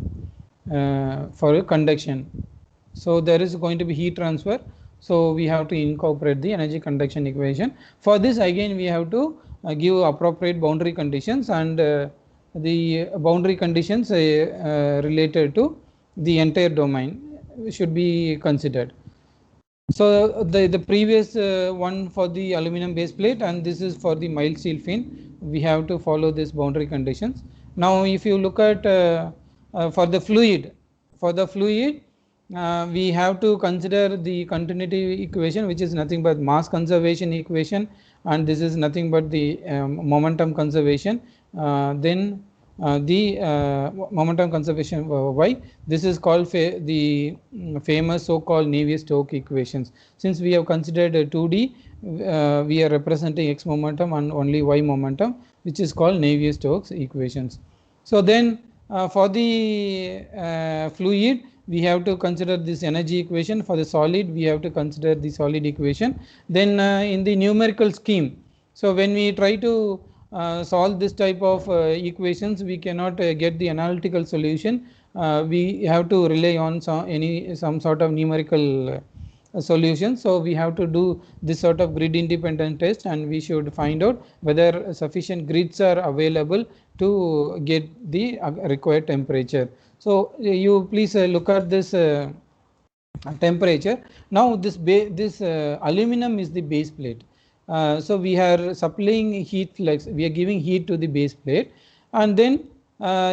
for conduction. So there is going to be heat transfer. So we have to incorporate the energy conduction equation. For this again we have to give appropriate boundary conditions, and the boundary conditions related to the entire domain should be considered. So the previous one for the aluminum base plate, and this is for the mild steel fin. We have to follow these boundary conditions. Now if you look at for the fluid, we have to consider the continuity equation, which is nothing but mass conservation equation, and this is nothing but the momentum conservation. Then the momentum conservation y, this is called the famous so-called Navier-Stokes equations. Since we have considered 2D, we are representing x momentum and only y momentum, which is called Navier-Stokes equations. So then for the fluid, we have to consider this energy equation. For the solid, we have to consider the solid equation. Then in the numerical scheme, so when we try to solve this type of equations, we cannot get the analytical solution. We have to rely on some sort of numerical solution. So we have to do this sort of grid independent test, and we should find out whether sufficient grids are available to get the required temperature. So you please look at this temperature. Now this aluminum is the base plate. So we are supplying heat flux, we are giving heat to the base plate, and then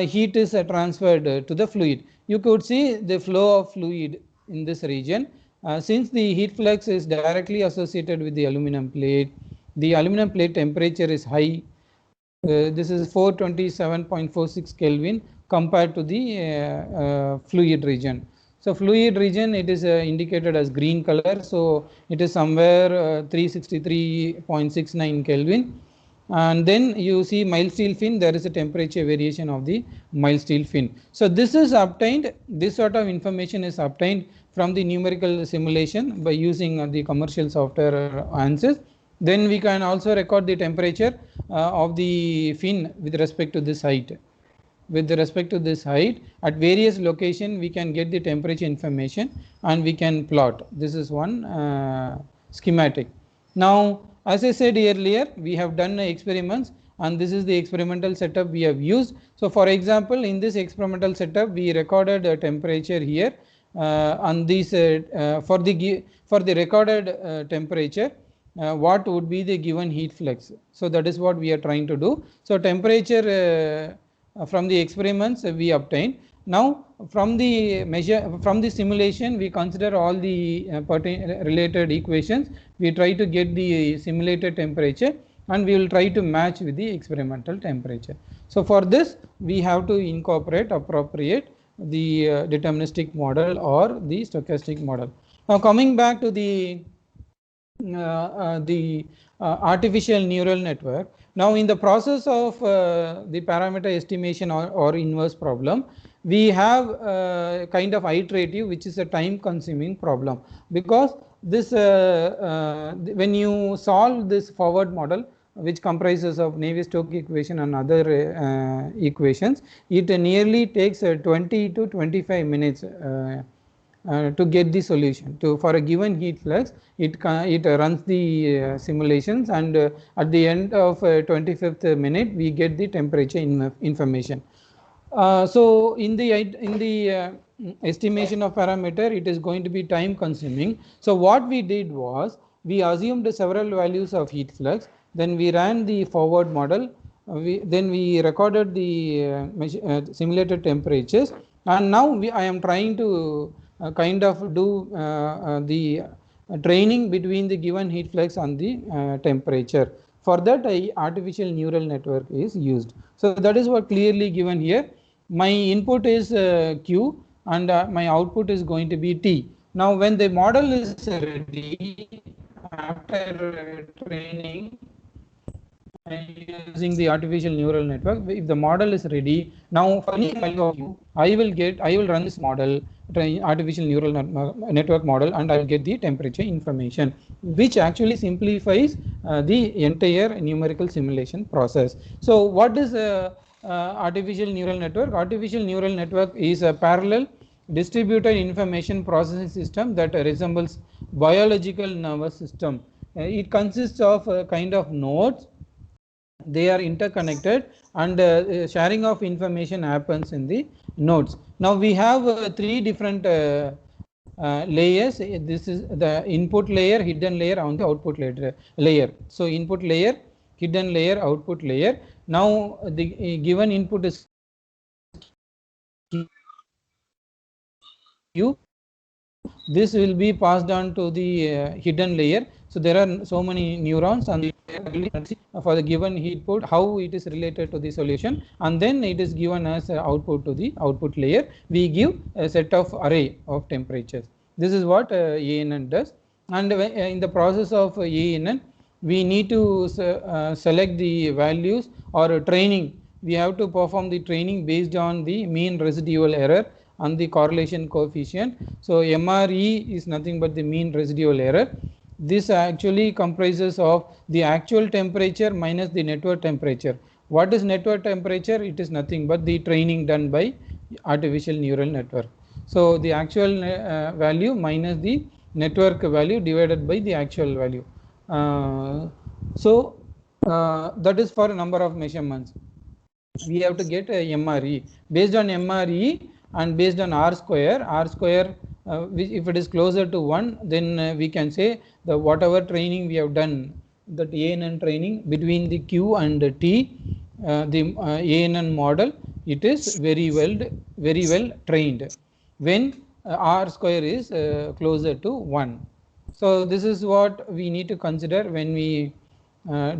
heat is transferred to the fluid. You could see the flow of fluid in this region. Since the heat flux is directly associated with the aluminum plate temperature is high. This is 427.46 Kelvin compared to the fluid region. So fluid region, it is indicated as green color, so it is somewhere 363.69 Kelvin. And then you see mild steel fin, there is a temperature variation of the mild steel fin. So this is obtained, this sort of information is obtained from the numerical simulation by using the commercial software ANSYS. Then we can also record the temperature of the fin with respect to this height. With respect to this height, at various locations we can get the temperature information and we can plot. This is one schematic. Now as I said earlier, we have done experiments, and this is the experimental setup we have used. So for example, in this experimental setup we recorded a temperature here, and this for the recorded temperature, what would be the given heat flux. So that is what we are trying to do. So temperature from the experiments we obtained. Now from the simulation, we consider all the related equations. We try to get the simulated temperature, and we will try to match with the experimental temperature. So for this we have to incorporate appropriate the deterministic model or the stochastic model. Now coming back to the artificial neural network. Now in the process of the parameter estimation or inverse problem, we have kind of iterative, which is a time consuming problem, because this when you solve this forward model, which comprises of Navier-Stokes equation and other equations, it nearly takes 20 to 25 minutes to get the solution. For a given heat flux, it runs the simulations, and at the end of 25th minute we get the temperature information. So in the estimation of parameter, it is going to be time consuming. So what we did was, we assumed several values of heat flux, then we ran the forward model, then we recorded the simulated temperatures, and now I am trying to kind of do the training between the given heat flux and the temperature. For that, artificial neural network is used. So that is what clearly given here. my input is Q and my output is going to be T. Now when the model is ready after training using the artificial neural network, if the model is ready, now for any value of U, I will run this model, artificial neural network model, and I will get the temperature information, which actually simplifies the entire numerical simulation process. So what is artificial neural network? Artificial neural network is a parallel distributed information processing system that resembles biological nervous system. It consists of a kind of nodes. They are interconnected, and sharing of information happens in the nodes. Now we have three different layers. This is the input layer, hidden layer, on the output layer. So input layer, hidden layer, output layer. Now the given input is Q. This will be passed on to the hidden layer. So there are so many neurons, and for the given input, how it is related to the solution, and then it is given as output to the output layer. We give a set of array of temperatures. This is what ANN does. And in the process of ANN, we need to select the values or training. We have to perform the training based on the mean residual error and the correlation coefficient. So MRE is nothing but the mean residual error. This actually comprises of the actual temperature minus the network temperature. What is network temperature? It is nothing but the training done by artificial neural network. So the actual value minus the network value divided by the actual value. That is for a number of measurements. We have to get a MRE. Based on MRE and based on R square, if it is closer to 1, then we can say the whatever training we have done, that ANN training between the Q and the T, the ANN model, it is very well trained when R square is closer to 1. So this is what we need to consider when we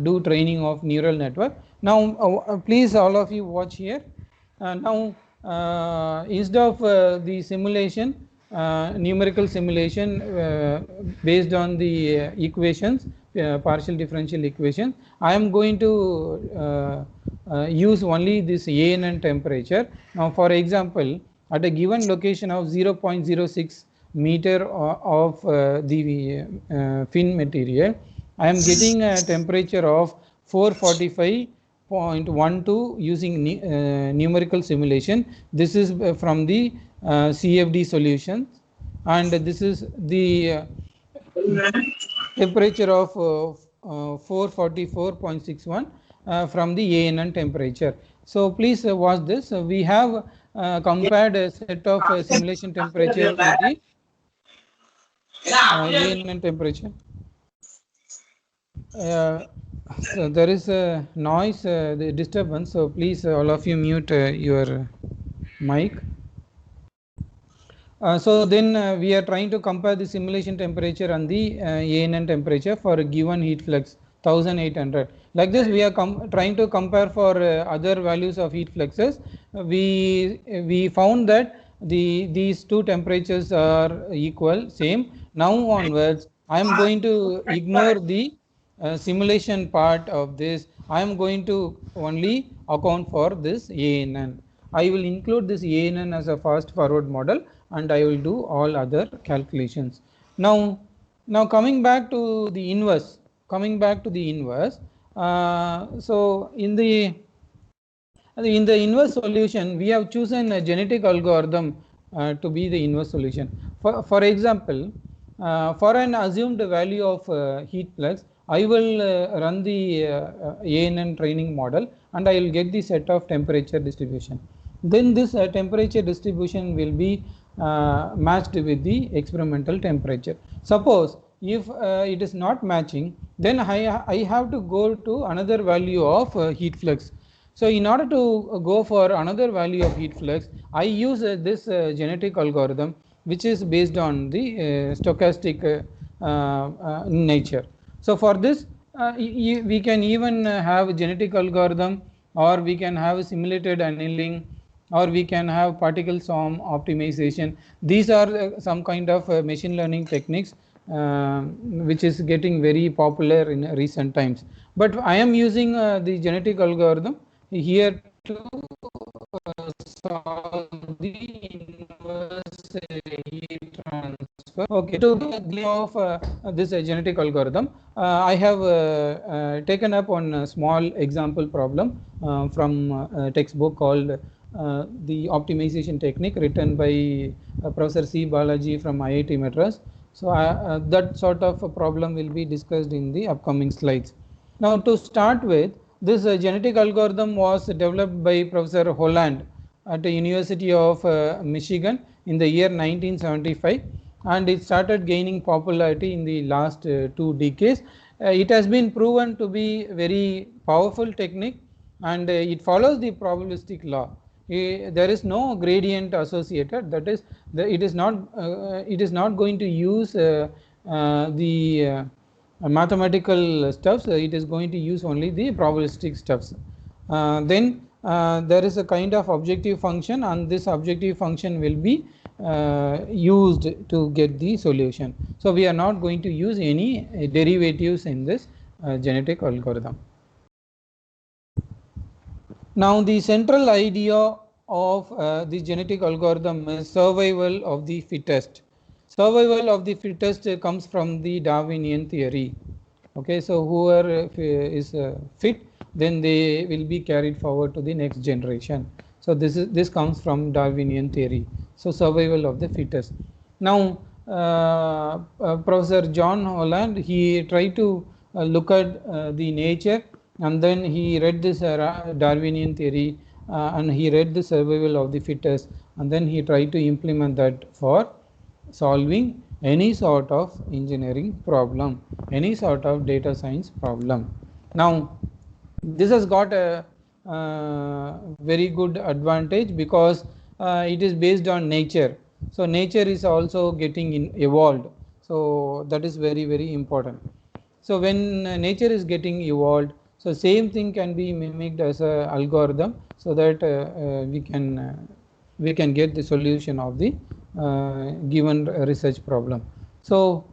do training of neural network. Now please all of you watch here. Now instead of the simulation, numerical simulation based on the equations, partial differential equation, I am going to use only this ANN temperature. Now for example, at a given location of 0.06 meter of the fin material, I am getting a temperature of 445.12 using numerical simulation. This is from the CFD solutions, and this is the temperature of 444.61 from the ANN temperature. So please watch this. We have compared a set of simulation temperature with the ANN temperature. So there is a noise, the disturbance, so please all of you mute your mic. So then we are trying to compare the simulation temperature and the ANN temperature for a given heat flux 1800. Like this we are trying to compare for other values of heat fluxes. We found that these two temperatures are equal, same. Now onwards I am going to ignore the simulation part of this. I am going to only account for this ANN. I will include this ANN as a fast forward model, and I will do all other calculations. Now coming back to the inverse. So in the inverse solution, we have chosen a genetic algorithm to be the inverse solution. For example, for an assumed value of heat flux, I will run the ANN training model, and I will get the set of temperature distribution. Then this temperature distribution will be matched with the experimental temperature. Suppose if it is not matching, then I have to go to another value of heat flux. So in order to go for another value of heat flux, I use this genetic algorithm, which is based on the stochastic nature. So for this we can even have a genetic algorithm, or we can have a simulated annealing, or we can have particle swarm optimization. These are some kind of machine learning techniques which is getting very popular in recent times. But I am using the genetic algorithm here to solve the inverse heat transfer. Okay, to give of this genetic algorithm, I have taken up one small example problem from a textbook called the optimization technique, written by Professor C. Balaji from IIT Madras. So that sort of a problem will be discussed in the upcoming slides. Now, to start with, this genetic algorithm was developed by Professor Holland at the University of Michigan in the year 1975, and it started gaining popularity in the last 2 decades. It has been proven to be very powerful technique, and it follows the probabilistic law. There is no gradient associated, that is it is not going to use the mathematical stuffs. It is going to use only the probabilistic stuffs. Then there is a kind of objective function, and this objective function will be used to get the solution. So we are not going to use any derivatives in this genetic algorithm. Now, the central idea of the genetic algorithm is survival of the fittest. Survival of the fittest comes from the Darwinian theory. Okay, so whoever is fit, then they will be carried forward to the next generation. So this comes from Darwinian theory. So survival of the fittest. Now, Professor John Holland, he tried to look at the nature, and then he read this Darwinian theory, and he read the survival of the fittest, and then he tried to implement that for solving any sort of engineering problem, any sort of data science problem. Now, this has got a very good advantage because it is based on nature. So nature is also getting evolved. So that is very, very important. So when nature is getting evolved, so same thing can be mimicked as a algorithm, so that we can get the solution of the given research problem. So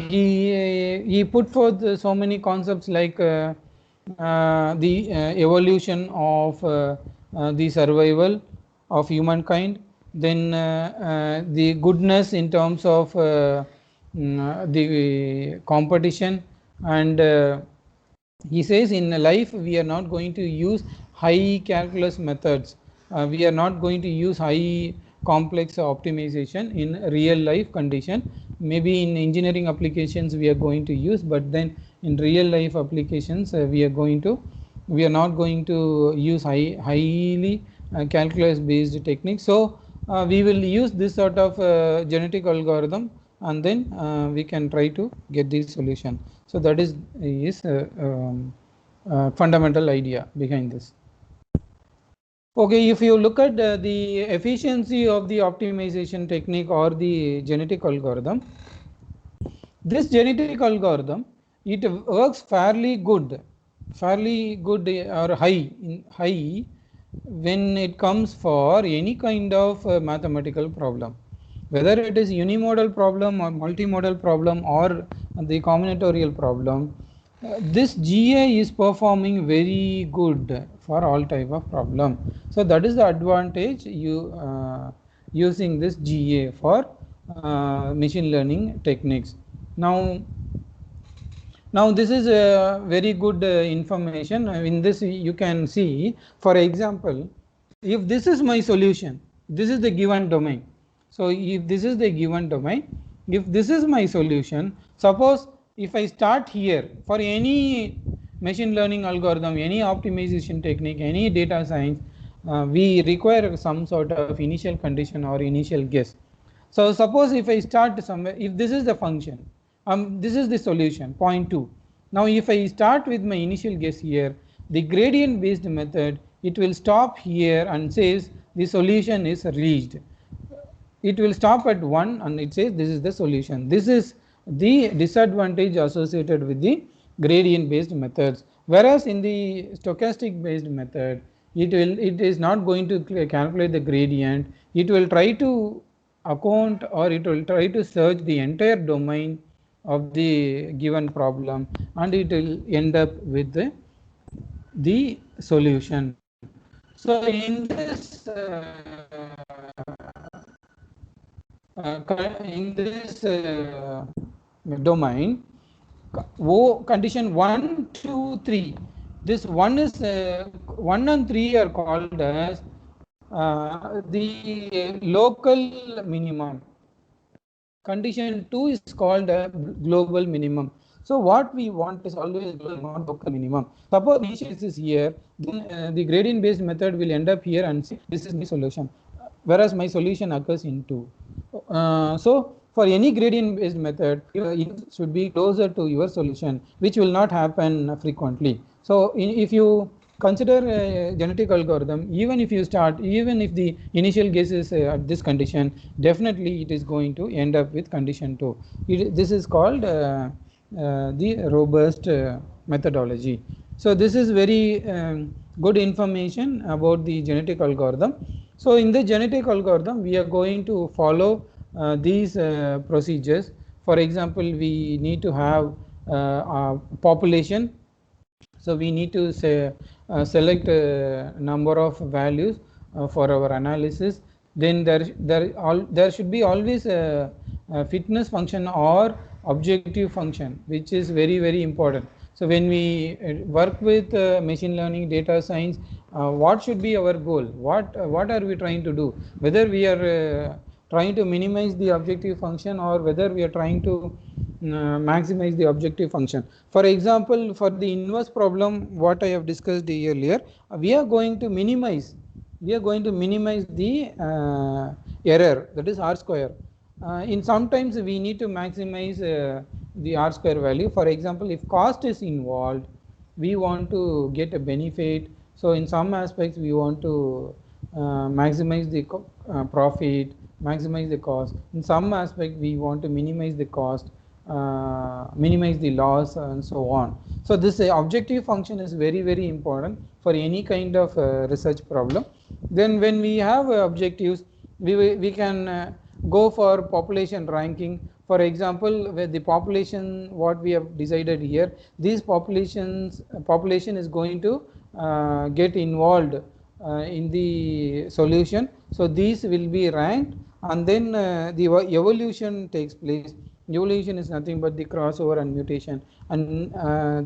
he put forth so many concepts like the evolution of the survival of humankind, then the goodness in terms of the competition, and he says in life we are not going to use high calculus methods. We are not going to use high complex optimization in real life condition. Maybe in engineering applications we are going to use, but then in real life applications we are not going to use highly calculus based techniques. So we will use this sort of genetic algorithm, and then we can try to get the solution. So that is fundamental idea behind this. Okay, if you look at the efficiency of the optimization technique or the genetic algorithm, this genetic algorithm, it works fairly good or high when it comes for any kind of mathematical problem, whether it is unimodal problem or multimodal problem or the combinatorial problem. This GA is performing very good for all type of problem. So that is the advantage using this GA for machine learning techniques. Now this is a very good information. In this you can see, for example, if this is my solution, this is the given domain. So if this is the given domain, if this is my solution, suppose if I start here for any machine learning algorithm, any optimization technique, any data science, we require some sort of initial condition or initial guess. So suppose if I start somewhere, if this is the function, this is the solution, point 2. Now if I start with my initial guess here, the gradient based method, it will stop here and says the solution is reached. It will stop at 1 and it says this is the solution. This is the disadvantage associated with the gradient based methods. Whereas in the stochastic based method, it is not going to calculate the gradient. It will try to account, or it will try to search the entire domain of the given problem, and it will end up with the solution. So in this domain, condition 1, 2, 3, this 1 is 1 and 3 are called as the local minimum. Condition 2 is called a global minimum. So what we want is always global, not local minimum. Suppose initial is here, then the gradient based method will end up here and say this is my solution, whereas my solution occurs in 2. So for any gradient based method, it should be closer to your solution, which will not happen frequently. So if you consider a genetic algorithm, even if the initial guess is at this condition, definitely it is going to end up with condition 2. This is called the robust methodology. So this is very good information about the genetic algorithm. So in the genetic algorithm, we are going to follow these procedures. For example, we need to have a population. So we need to select a number of values for our analysis. Then there should be always a fitness function or objective function, which is very important. So when we work with machine learning, data science, what should be our goal? What are we trying to do? Whether we are trying to minimize the objective function, or whether we are trying to maximize the objective function. For example, for the inverse problem, what I have discussed earlier, we are going to minimize the error, that is R square. In sometimes we need to maximize the R square value. For example, if cost is involved, we want to get a benefit. So in some aspects we want to maximize the profit, maximize the cost. In some aspect we want to minimize the cost, minimize the loss, and so on. So this objective function is very important for any kind of research problem. Then when we have objectives, we can go for population ranking. For example, with the population, what we have decided here, these population is going to get involved in the solution. So these will be ranked, and then the evolution takes place. Evolution is nothing but the crossover and mutation, and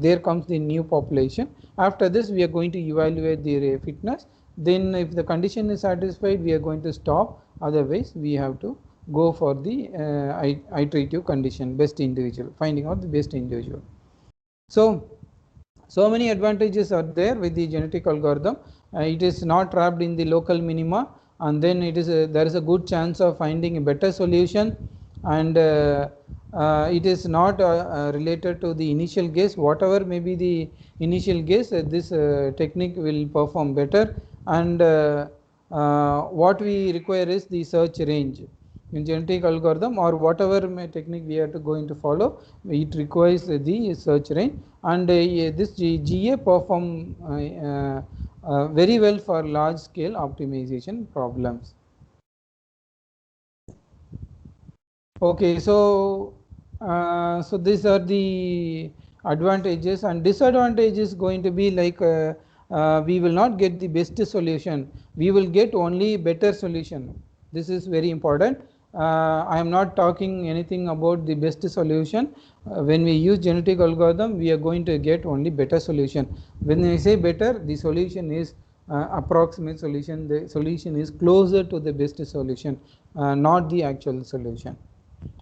there comes the new population. After this, we are going to evaluate the fitness. Then if the condition is satisfied, we are going to stop. Otherwise, we have to go for the iterative condition, best individual, finding out the best individual. So many advantages are there with the genetic algorithm. It is not trapped in the local minima, and then there is a good chance of finding a better solution, and it is not related to the initial guess. Whatever may be the initial guess, this technique will perform better, and what we require is the search range. In genetic algorithm, or whatever technique we are going to follow, it requires the search range, and this GA perform very well for large scale optimization problems. Okay, so these are the advantages, and disadvantages going to be like we will not get the best solution, we will get only better solution. This is very important. I am not talking anything about the best solution. When we use genetic algorithm, we are going to get only better solution. When we say better, the solution is approximate solution. The solution is closer to the best solution, not the actual solution.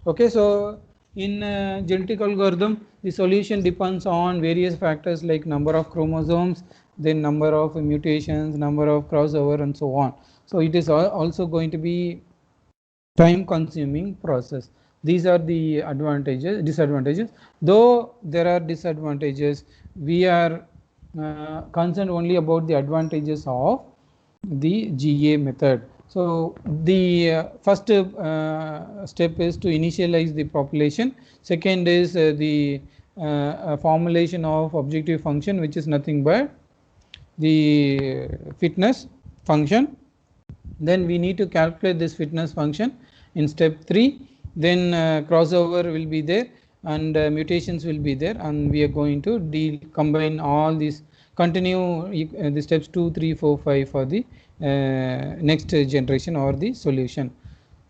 Okay, so in genetic algorithm, the solution depends on various factors like number of chromosomes, then number of mutations, number of crossover, and so on. So it is also going to be time consuming process. These are the disadvantages. Though there are disadvantages, we are concerned only about the advantages of the GA method. So the first step is to initialize the population. Second is the formulation of objective function, which is nothing but the fitness function. Then we need to calculate this fitness function in step 3. Then crossover will be there, and mutations will be there, and we are going to combine all these, continue the steps 2, 3, 4, 5 for the next generation or the solution.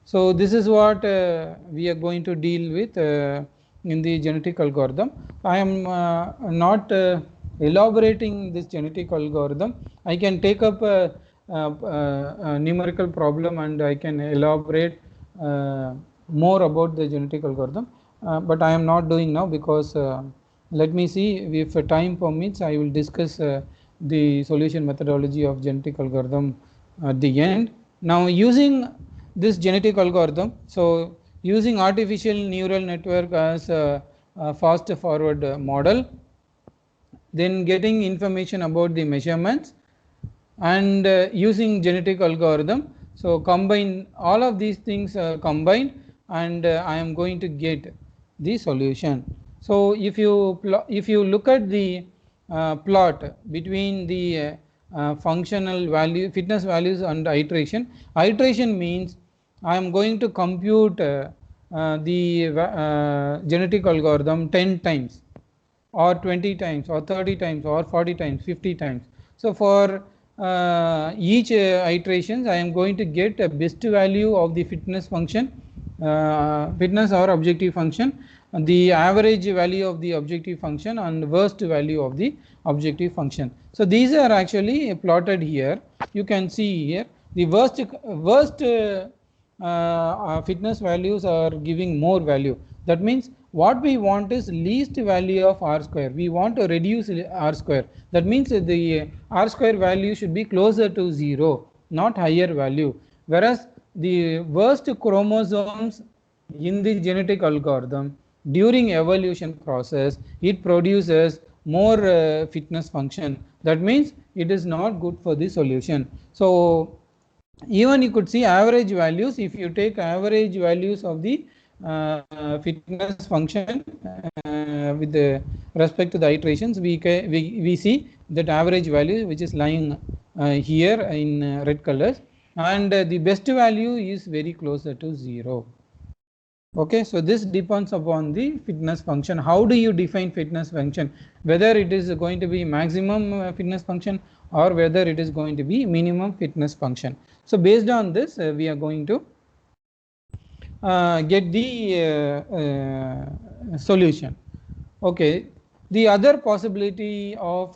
So this is what we are going to deal with in the genetic algorithm. I am not elaborating this genetic algorithm. I can take up a numerical problem and I can elaborate more about the genetic algorithm, but I am not doing now, because let me see, if time permits I will discuss the solution methodology of genetic algorithm at the end. Now using this genetic algorithm, so using artificial neural network as a fast forward model, then getting information about the measurements, and using genetic algorithm, so combine all of these things combined, and I am going to get the solution. So if you look at the plot between the functional value, fitness values, and iteration. Iteration means I am going to compute the genetic algorithm 10 times or 20 times or 30 times or 40 times, 50 times. So for each iterations I am going to get a best value of the fitness function, fitness or objective function, the average value of the objective function, and worst value of the objective function. So these are actually plotted here. You can see here the worst fitness values are giving more value. That means what we want is least value of r square. We want to reduce r square. That means the r square value should be closer to 0, not higher value. Whereas the worst chromosomes in the genetic algorithm, during evolution process, it produces more fitness function. That means it is not good for the solution. So even you could see average values. If you take average values of the fitness function with respect to the iterations, we see that average value which is lying here in red colors, and the best value is very closer to 0. Okay, so this depends upon the fitness function. How do you define fitness function? Whether it is going to be maximum fitness function or whether it is going to be minimum fitness function. So based on this we are going to get the solution. Okay, the other possibility of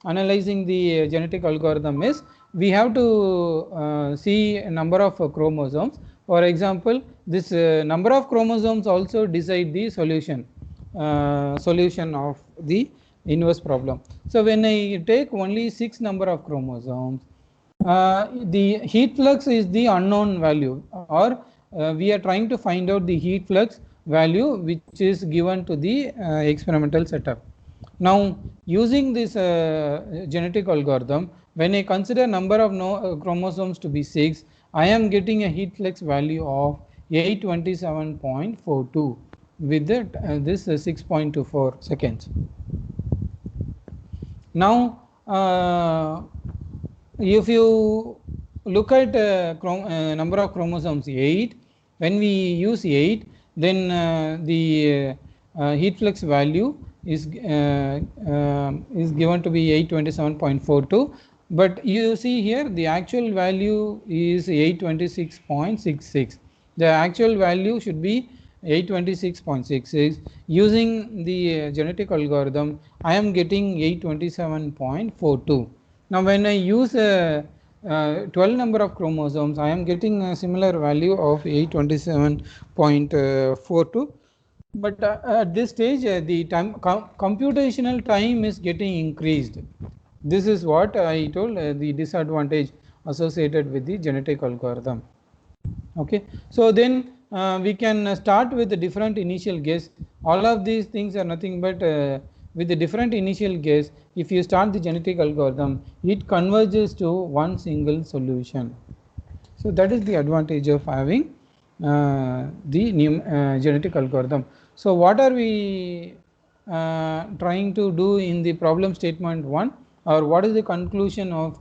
analyzing the genetic algorithm is we have to see a number of chromosomes. For example, this number of chromosomes also decide the solution of the inverse problem. So when I take only 6 number of chromosomes, the heat flux is the unknown value, or we are trying to find out the heat flux value which is given to the experimental setup. Now using this genetic algorithm, when I consider number of chromosomes to be 6, I am getting a heat flux value of 827.42 with this 6.24 seconds. Now if you look at number of chromosomes 8, when we use 8, then the heat flux value is given to be 827.42, but you see here the actual value is 826.66. The actual value should be 826.66. Using the genetic algorithm, I am getting 827.42. Now when I use 12 number of chromosomes, I am getting a similar value of 827.42. But at this stage the time computational time is getting increased. This is what I told the disadvantage associated with the genetic algorithm. Okay, so then we can start with a different initial guess. All of these things are nothing but with a different initial guess. If you start the genetic algorithm, it converges to one single solution. So that is the advantage of having the genetic algorithm. So what are we trying to do in the problem statement 1? or what is the conclusion of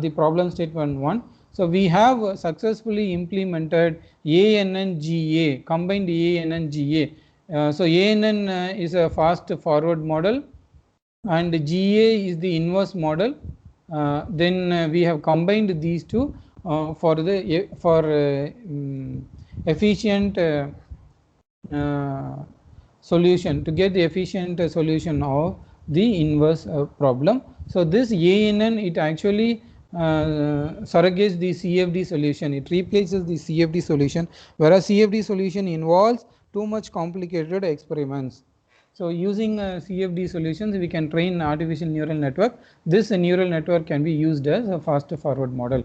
the problem statement 1. So we have successfully implemented ANN GA, combined ANN GA. So ANN is a fast forward model and GA is the inverse model. Then we have combined these two for efficient solution, to get the efficient solution of the inverse problem. So this ANN, it actually surrogates the CFD solution, it replaces the CFD solution, whereas CFD solution involves too much complicated experiments. So using CFD solutions, we can train artificial neural network. This neural network can be used as a fast forward model.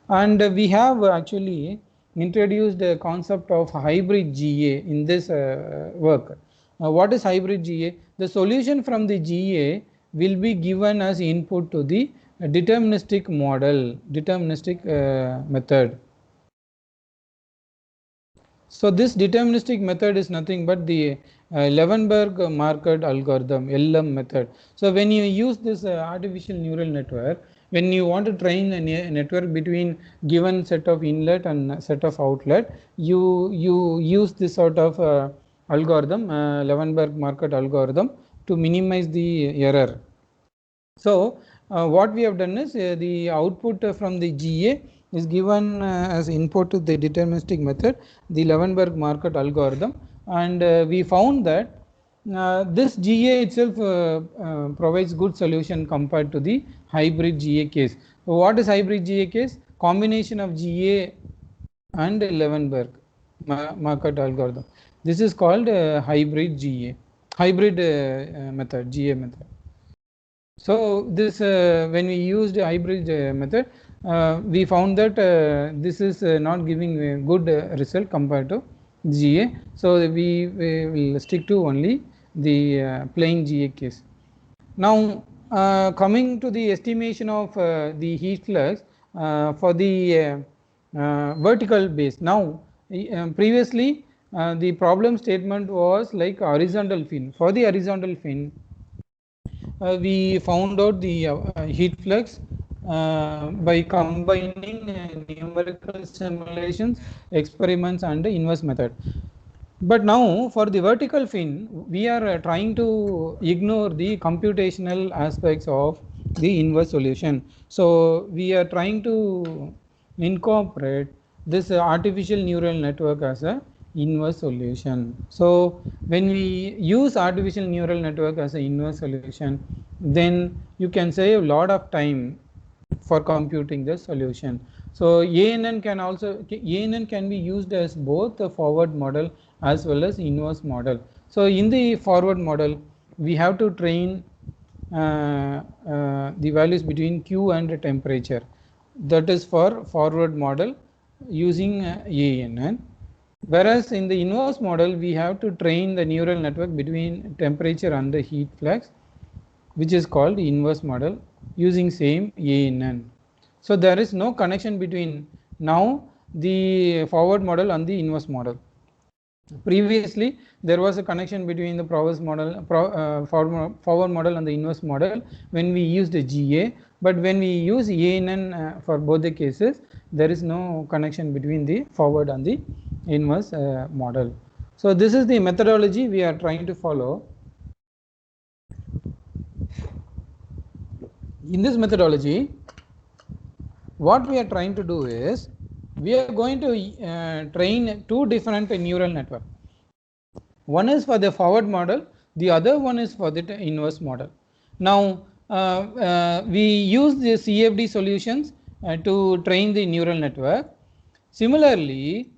And we have actually introduced the concept of hybrid GA in this work. What is hybrid GA? The solution from the GA will be given as input to the deterministic model, deterministic method. So this deterministic method is nothing but the Levenberg marked algorithm, LM method. So when you use this artificial neural network, when you want to train a network between given set of inlet and set of outlet, you use this sort of algorithm, Levenberg marked algorithm, to minimize the error. So what we have done is the output from the GA is given as input to the deterministic method, the Levenberg marked algorithm, and we found that this GA itself provides good solution compared to the hybrid GA case. So what is hybrid GA case? Combination of GA and Levenberg marked algorithm. This is called hybrid GA, hybrid method, GA method. So this when we used hybrid method, we found that this is not giving a good result compared to GA. So we will stick to only the plain GA case. Now coming to the estimation of the heat flux for the vertical base. Now previously the problem statement was like horizontal fin. For the horizontal fin, we found out the heat flux by combining numerical simulations, experiments and inverse method. But now for the vertical fin, we are trying to ignore the computational aspects of the inverse solution. So we are trying to incorporate this artificial neural network as a inverse solution. So when we use artificial neural network as an inverse solution, then you can save a lot of time for computing the solution. So ANN can be used as both a forward model as well as inverse model. So in the forward model, we have to train the values between Q and temperature. That is for forward model using ANN. Whereas in the inverse model, we have to train the neural network between temperature and the heat flux, which is called inverse model using same ANN. So there is no connection between now the forward model and the inverse model. Previously there was a connection between the forward model and the inverse model when we used the GA, but when we use ANN for both the cases, there is no connection between the forward and the inverse model. So this is the methodology we are trying to follow. In this methodology, what we are trying to do is we are going to train two different neural networks. One is for the forward model, the other one is for the inverse model. Now we use the CFD solutions to train the neural network. Similarly,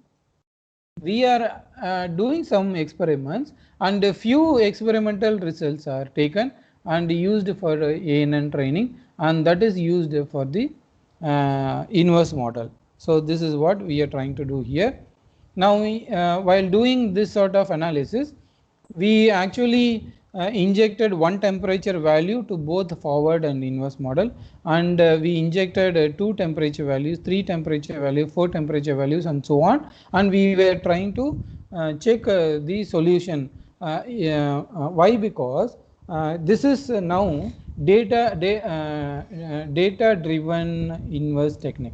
we are doing some experiments and a few experimental results are taken and used for ANN training, and that is used for the inverse model. So this is what we are trying to do here. Now while doing this sort of analysis, we actually injected one temperature value to both forward and inverse model, and we injected 2 temperature values, 3 temperature values, 4 temperature values and so on, and we were trying to check the solution. Why? Because this is now data-driven inverse technique.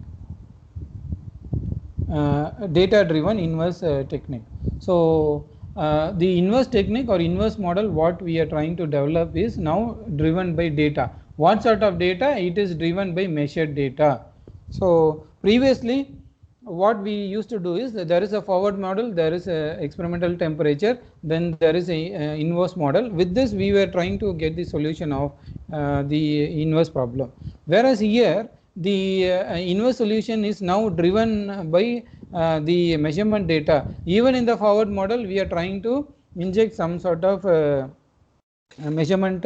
Data-driven inverse technique. So the inverse technique or inverse model what we are trying to develop is now driven by data. What sort of data? It is driven by measured data. So previously what we used to do is there is a forward model, there is a experimental temperature, then there is a inverse model. With this we were trying to get the solution of the inverse problem. Whereas here the inverse solution is now driven by the measurement data. Even in the forward model we are trying to inject some sort of measurement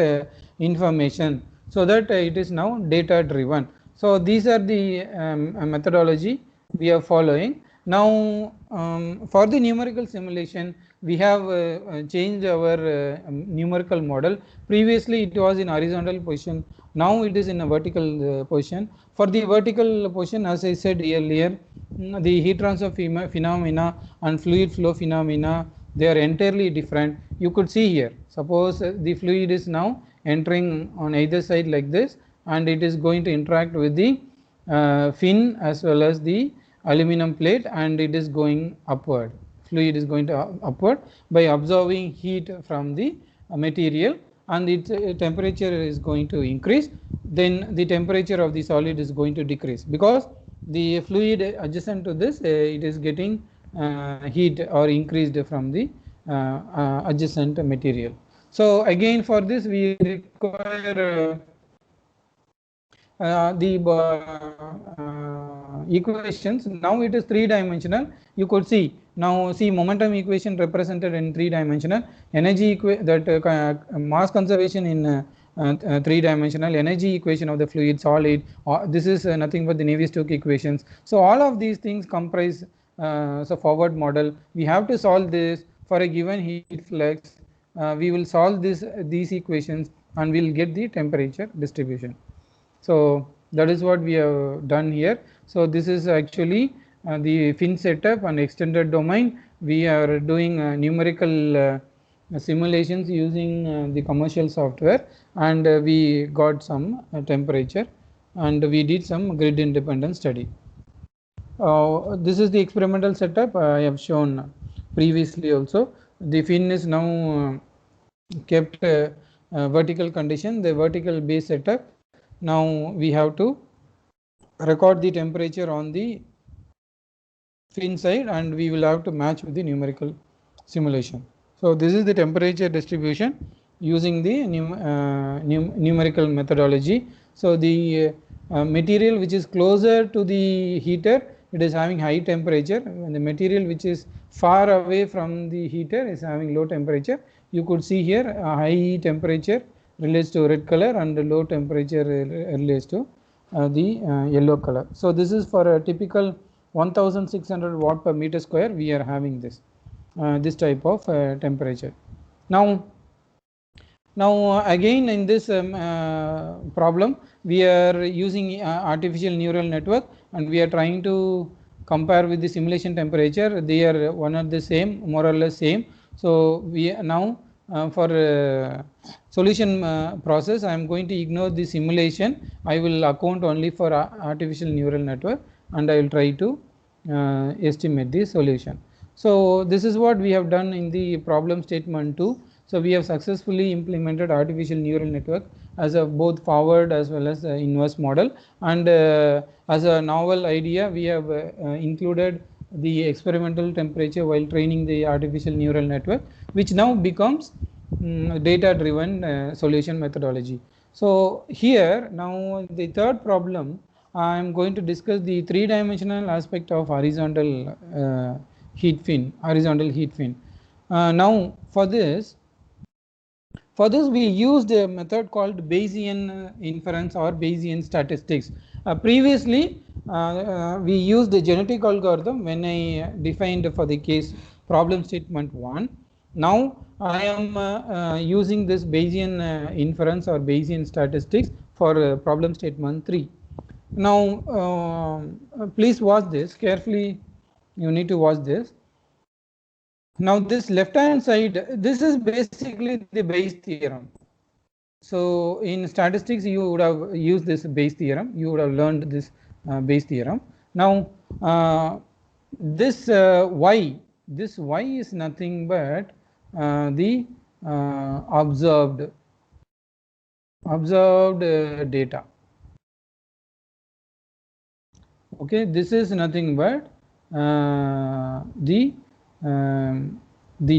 information, so that it is now data driven. So these are the methodology we are following. Now for the numerical simulation we have changed our numerical model. Previously it was in horizontal position, now it is in a vertical position. For the vertical position, as I said earlier, the heat transfer phenomena and fluid flow phenomena, they are entirely different. You could see here, suppose the fluid is now entering on either side like this, and it is going to interact with the fin as well as the aluminum plate, and it is going upward. Fluid is going to upward by absorbing heat from the material, and its temperature is going to increase. Then the temperature of the solid is going to decrease, because the fluid adjacent to this it is getting heat or increased from the adjacent material. So again for this we require the equations. Now it is 3-dimensional. You could see, now see momentum equation represented in 3-dimensional, energy mass conservation in 3-dimensional, energy equation of the fluid solid, this is nothing but the Navier-Stokes equations. So all of these things comprise so forward model. We have to solve this for a given heat flux. We will solve these equations and we will get the temperature distribution. So that is what we have done here. So this is actually the fin setup and extended domain. We are doing numerical simulations using the commercial software, and we got some temperature, and we did some grid independent study. This is the experimental setup I have shown previously also. The fin is now kept vertical condition, the vertical base setup. Now we have to record the temperature on the fin side, and we will have to match with the numerical simulation. So this is the temperature distribution using the numerical methodology. So the material which is closer to the heater, it is having high temperature, and the material which is far away from the heater is having low temperature. You could see here a high temperature relates to red color and the low temperature relates to the yellow color. So this is for a typical 1600 watt per meter square. We are having this type of temperature. Now again in this problem we are using artificial neural network, and we are trying to compare with the simulation temperature. They are one and the same, more or less same. So we now for solution process I am going to ignore the simulation. I will account only for artificial neural network, and I will try to estimate the solution. So this is what we have done in the problem statement 2. So we have successfully implemented artificial neural network as a both forward as well as inverse model, and as a novel idea we have included the experimental temperature while training the artificial neural network, which now becomes data driven solution methodology. So here now the third problem I am going to discuss the 3-dimensional aspect of horizontal heat fin. Now for this we used a method called Bayesian inference or Bayesian statistics. Previously we used the genetic algorithm when I defined for the case problem statement 1. Now I am using this Bayesian inference or Bayesian statistics for problem statement 3. Now please watch this carefully, you need to watch this. Now this left hand side, this is basically the Bayes theorem. So in statistics, you would have used this Bayes theorem. You would have learned this Bayes theorem. Now, this y is nothing but the observed data. Okay, this is nothing but the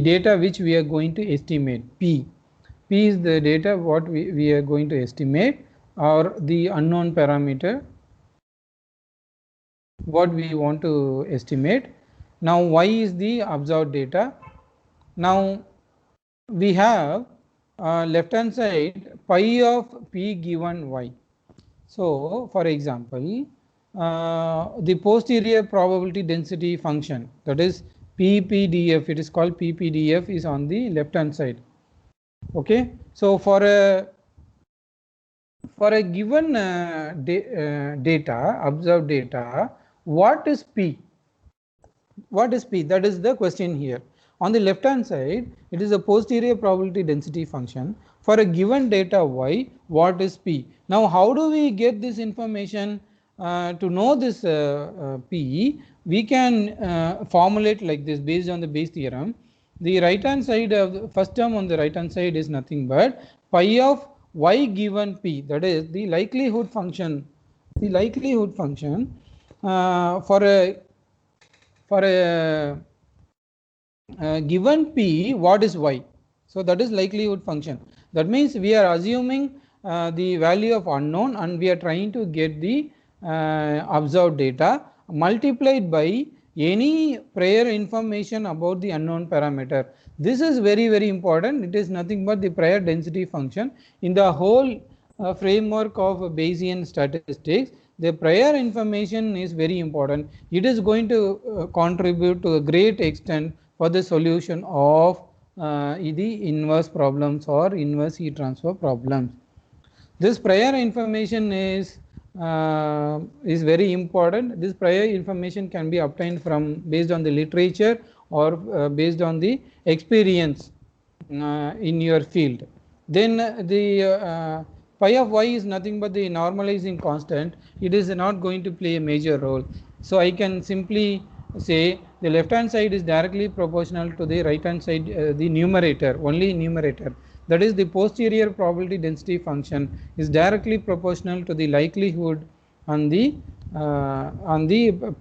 data which we are going to estimate. P is the data what we are going to estimate, or the unknown parameter what we want to estimate. Now y is the observed data. Now we have left hand side pi of p given y. So for example, the posterior probability density function, that is PPDF, it is called PPDF, is on the left hand side. Okay, so for a given data, observed data, what is P? What is P? That is the question here. On the left hand side, it is a posterior probability density function. For a given data y, what is P? Now how do we get this information? To know this P, we can formulate like this based on the Bayes theorem. The right hand side of the first term on the right hand side is nothing but pi of y given P, that is the likelihood function. The likelihood function for a given P, what is y? So that is likelihood function. That means we are assuming the value of unknown, and we are trying to get the observed data multiplied by any prior information about the unknown parameter. This is very, very important. It is nothing but the prior density function. In the whole framework of Bayesian statistics, the prior information is very important. It is going to contribute to a great extent for the solution of the inverse problems or inverse heat transfer problems. This prior information is very important. This prior information can be obtained from based on the literature or based on the experience in your field. Then the pi of y is nothing but the normalizing constant. It is not going to play a major role. So I can simply say the left hand side is directly proportional to the right hand side, the numerator, only numerator. That is the posterior probability density function is directly proportional to the likelihood on the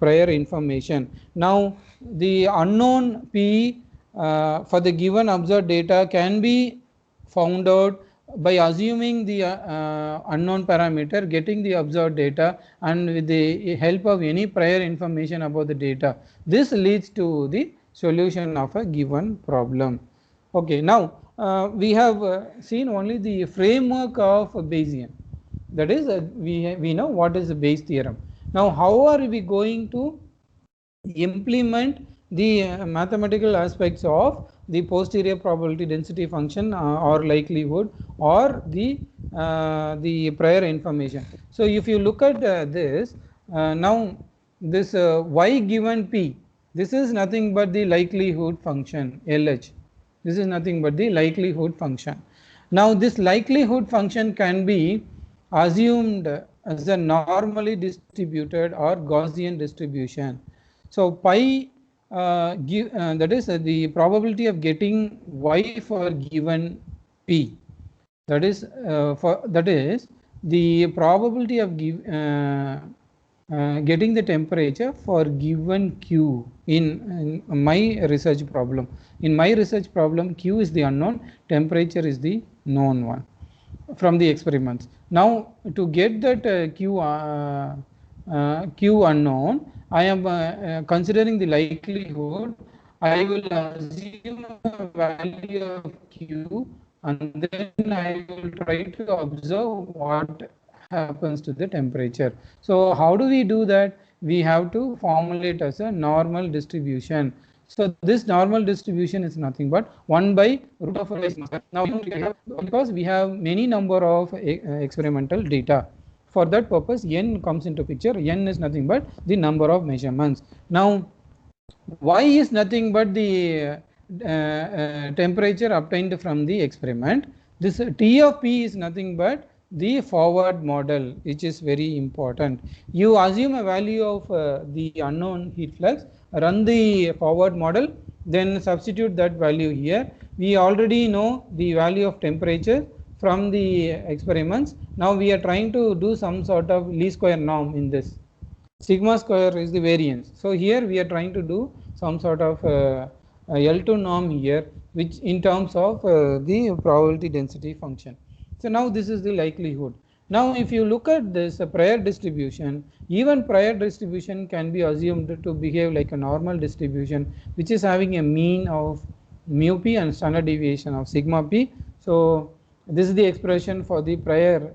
prior information. Now the unknown P for the given observed data can be found out by assuming the unknown parameter, getting the observed data, and with the help of any prior information about the data. This leads to the solution of a given problem. Okay, now we have seen only the framework of Bayesian. That is, we know what is the Bayes theorem. Now how are we going to implement the mathematical aspects of the posterior probability density function or likelihood or the prior information? So if you look at this, now this y given P, this is nothing but the likelihood function LH. This is nothing but the likelihood function. Now this likelihood function can be assumed as a normally distributed or Gaussian distribution. So pi that is the probability of getting y for given P. That is the probability of getting the temperature for given Q in my research problem. In my research problem, Q is the unknown, temperature is the known one from the experiments. Now to get that Q unknown, I am considering the likelihood. I will assume a value of Q, and then I will try to observe what happens to the temperature. So how do we do that? We have to formulate as a normal distribution. So this normal distribution is nothing but 1 by root of a master. Now because we have many number of experimental data. For that purpose, n comes into picture. N is nothing but the number of measurements. Now y is nothing but the temperature obtained from the experiment. This T of P is nothing but the forward model, which is very important. You assume a value of the unknown heat flux, run the forward model, then substitute that value here. We already know the value of temperature from the experiments. Now we are trying to do some sort of least square norm in this. Sigma square is the variance. So here we are trying to do some sort of L2 norm here, which in terms of the probability density function. So now this is the likelihood. Now if you look at this prior distribution, even prior distribution can be assumed to behave like a normal distribution, which is having a mean of mu p and standard deviation of sigma p. So this is the expression for the prior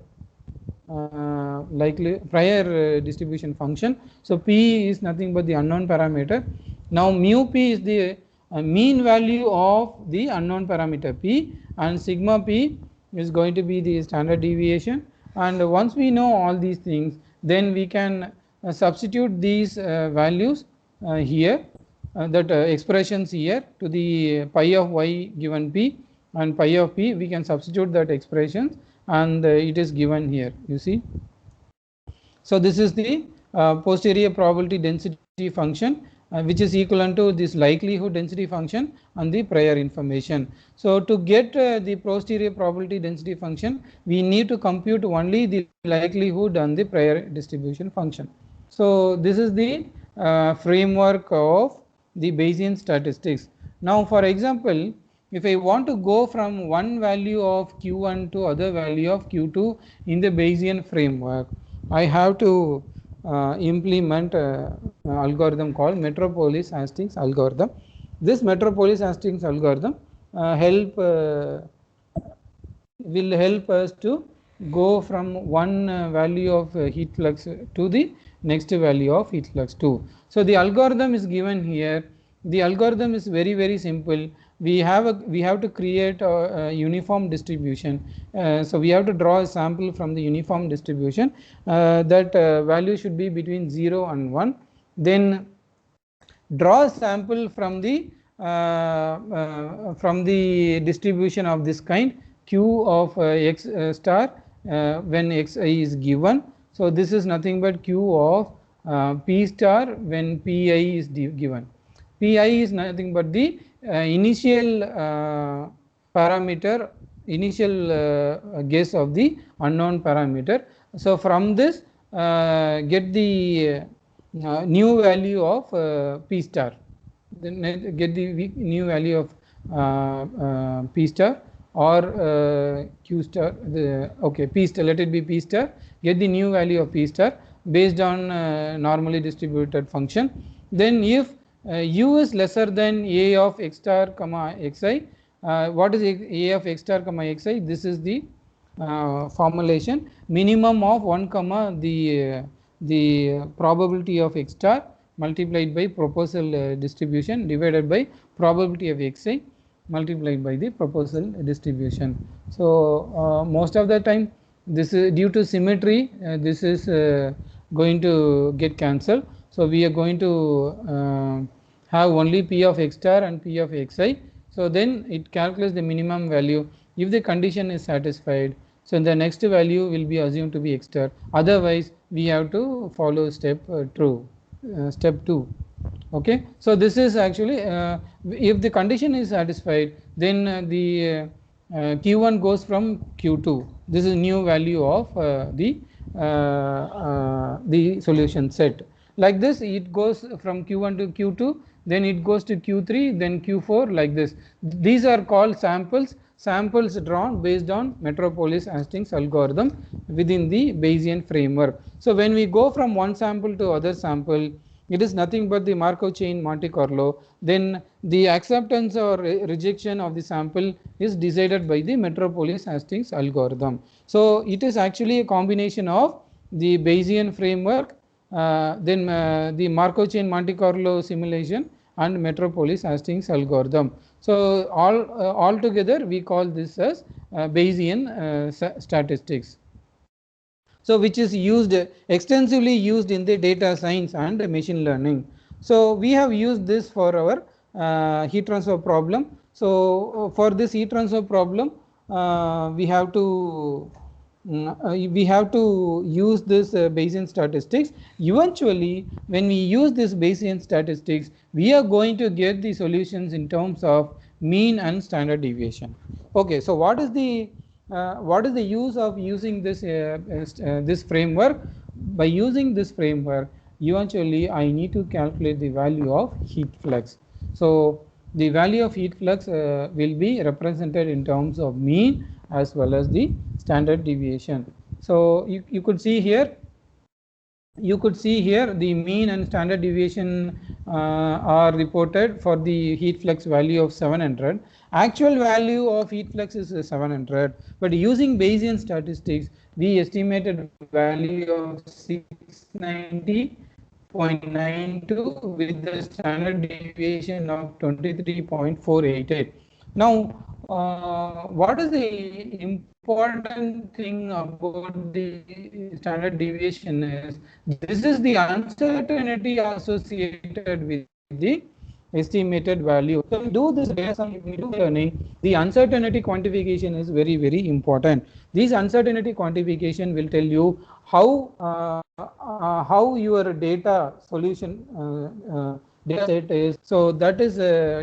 distribution function. So P is nothing but the unknown parameter. Now mu P is the mean value of the unknown parameter P, and sigma P is going to be the standard deviation. And once we know all these things, then we can substitute these values here, that expressions here to the pi of y given P and pi of P, we can substitute that expressions, and it is given here, you see. So this is the posterior probability density function, which is equivalent to this likelihood density function and the prior information. So to get the posterior probability density function, we need to compute only the likelihood and the prior distribution function. So this is the framework of the Bayesian statistics. Now for example, if I want to go from one value of Q1 to other value of Q2 in the Bayesian framework, I have to implement algorithm called Metropolis Hastings algorithm. This Metropolis Hastings algorithm will help us to go from one value of heat flux to the next value of heat flux 2. So the algorithm is given here. The algorithm is very simple. We have to create a uniform distribution. So we have to draw a sample from the uniform distribution. That value should be between 0 and 1. Then draw a sample from the distribution of this kind, Q of x star when xi is given. So this is nothing but Q of p star when pi is given. Pi is nothing but the initial parameter, initial guess of the unknown parameter. So from this get the new value of p star, then get the new value of p star or q star, okay, p star, let it be p star, get the new value of p star based on normally distributed function. Then if u is lesser than a of x star comma xi, what is a of x star comma xi? This is the formulation, minimum of 1 comma the probability of x star multiplied by proposal distribution divided by probability of xi multiplied by the proposal distribution. So most of the time this is due to symmetry, this is going to get cancelled. So we are going to have only p of x star and p of xi. So then it calculates the minimum value. If the condition is satisfied, so the next value will be assumed to be x star. Otherwise we have to follow step step 2. Okay, so this is actually if the condition is satisfied, then the Q1 goes from Q2. This is new value of the solution set. Like this, it goes from Q1 to Q2, then it goes to Q3, then Q4, like this. These are called samples drawn based on Metropolis Hastings algorithm within the Bayesian framework. So when we go from one sample to other sample, it is nothing but the Markov chain Monte Carlo. Then the acceptance or rejection of the sample is decided by the Metropolis Hastings algorithm. So it is actually a combination of the Bayesian framework, then the Markov chain Monte Carlo simulation and Metropolis Hastings algorithm. So all together we call this as Bayesian statistics. So which is used extensively used in the data science and machine learning. So we have used this for our heat transfer problem. So for this heat transfer problem, we have to use this Bayesian statistics. Eventually, when we use this Bayesian statistics, we are going to get the solutions in terms of mean and standard deviation. Okay, so what is the use of using this framework? By using this framework, eventually I need to calculate the value of heat flux. So the value of heat flux will be represented in terms of mean as well as the standard deviation. So you could see here the mean and standard deviation are reported for the heat flux value of 700. Actual value of heat flux is 700, but using Bayesian statistics we estimated value of 690.92 with the standard deviation of 23.488. Now what is the important thing about the standard deviation is this is the uncertainty associated with the estimated value. So we do this data science, we do learning, the uncertainty quantification is very, very important. This uncertainty quantification will tell you how your data solution data set is. So that is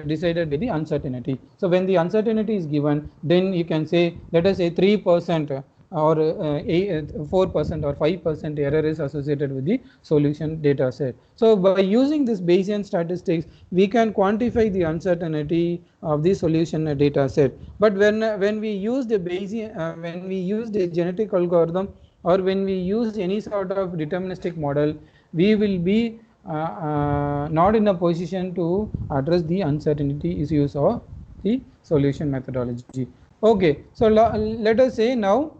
decided by the uncertainty. So when the uncertainty is given, then you can say, let us say 3% or 4% or 5% error is associated with the solution data set. So by using this Bayesian statistics, we can quantify the uncertainty of the solution data set. But when we use the Bayesian, when we use the genetic algorithm, or when we use any sort of deterministic model, we will be not in a position to address the uncertainty issues of the solution methodology. Okay, so let us say now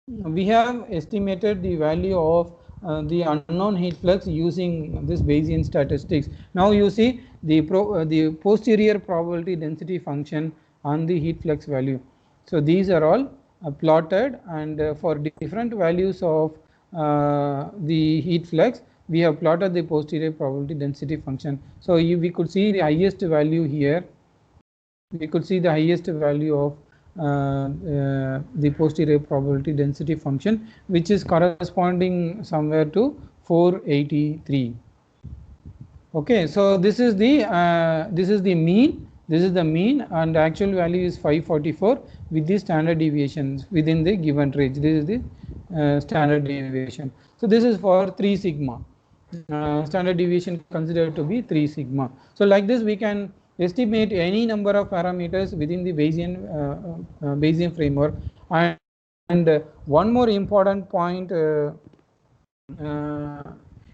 we have estimated the value of the unknown heat flux using this Bayesian statistics. Now you see the posterior probability density function on the heat flux value. So these are all plotted, and for different values of the heat flux, we have plotted the posterior probability density function. So we could see the highest value here. We could see the highest value of the posterior probability density function, which is corresponding somewhere to 483. Okay, so this is the mean. This is the mean, and actual value is 544 with the standard deviations within the given range. This is the standard deviation. So this is for 3 sigma. Standard deviation considered to be 3 sigma. So like this we can estimate any number of parameters within the Bayesian framework. And one more important point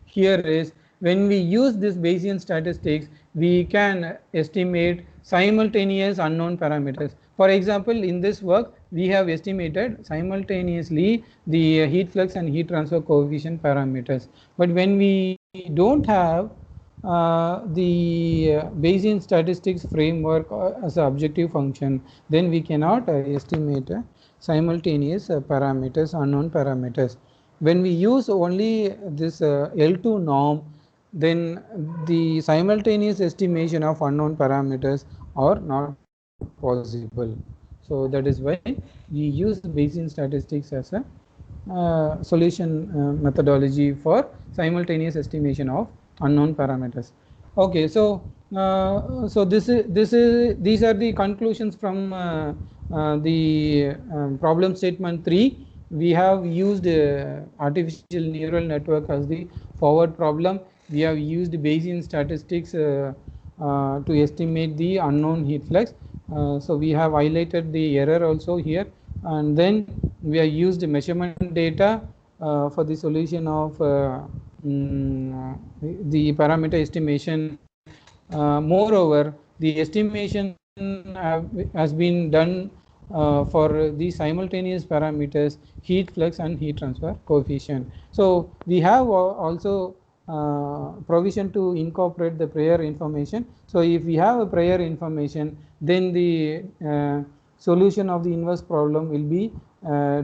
here is, when we use this Bayesian statistics, we can estimate simultaneous unknown parameters. For example, in this work we have estimated simultaneously the heat flux and heat transfer coefficient parameters. But when we don't have the Bayesian statistics framework as an objective function, then we cannot estimate simultaneous parameters, unknown parameters. When we use only this L2 norm, then the simultaneous estimation of unknown parameters are not possible. So that is why we use Bayesian statistics as a solution methodology for simultaneous estimation of unknown parameters. Okay, so these are the conclusions from the problem statement 3. We have used artificial neural network as the forward problem. We have used Bayesian statistics to estimate the unknown heat flux. So we have highlighted the error also here, and then we have used measurement data for the solution of the parameter estimation. Moreover, the estimation has been done for the simultaneous parameters heat flux and heat transfer coefficient. So we have also provision to incorporate the prior information. So if we have a prior information, then the solution of the inverse problem will be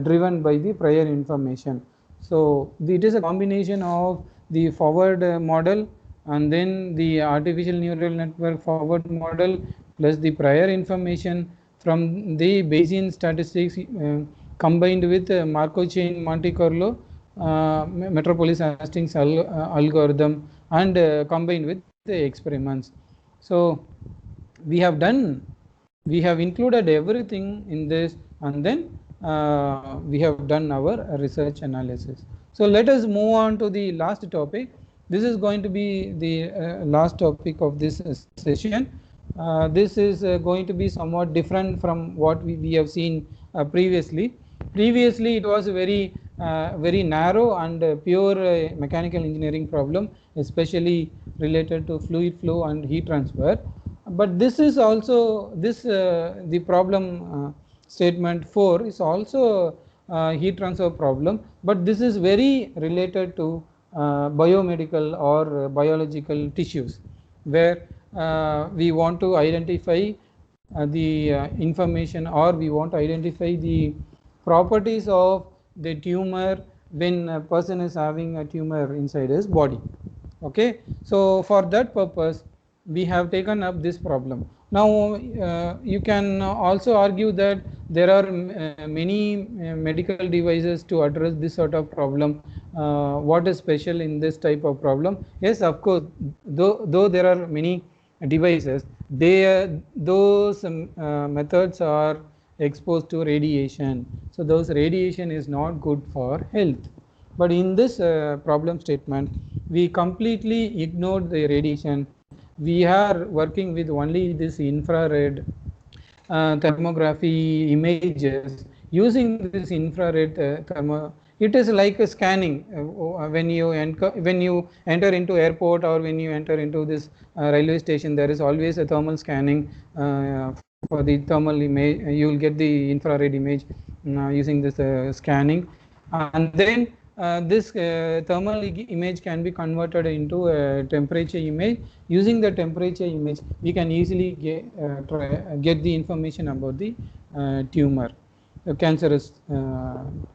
driven by the prior information. So it is a combination of the forward model and then the artificial neural network forward model plus the prior information. from the Bayesian statistics combined with Markov chain Monte Carlo, Metropolis Hastings algorithm, and combined with the experiments. So we have included everything in this, and then we have done our research analysis. So let us move on to the last topic. This is going to be the last topic of this session. This is going to be somewhat different from what we have seen previously. Previously it was a very narrow and pure mechanical engineering problem, especially related to fluid flow and heat transfer. But this is also the problem statement 4 is also heat transfer problem, but this is very related to biomedical or biological tissues, where we want to identify the information, or we want to identify the properties of the tumor when a person is having a tumor inside his body. Okay, so for that purpose we have taken up this problem. Now you can also argue that there are many medical devices to address this sort of problem. What is special in this type of problem? Yes, of course, though there are many devices, those methods are exposed to radiation, so those radiation is not good for health. But in this problem statement, we completely ignored the radiation. We are working with only this infrared thermography images. Using this infrared it is like a scanning. When you enter into airport, or when you enter into this railway station, there is always a thermal scanning. For the thermal image, you will get the infrared image using this scanning, and then this thermal image can be converted into a temperature image. Using the temperature image, we can easily get the information about the tumor, cancerous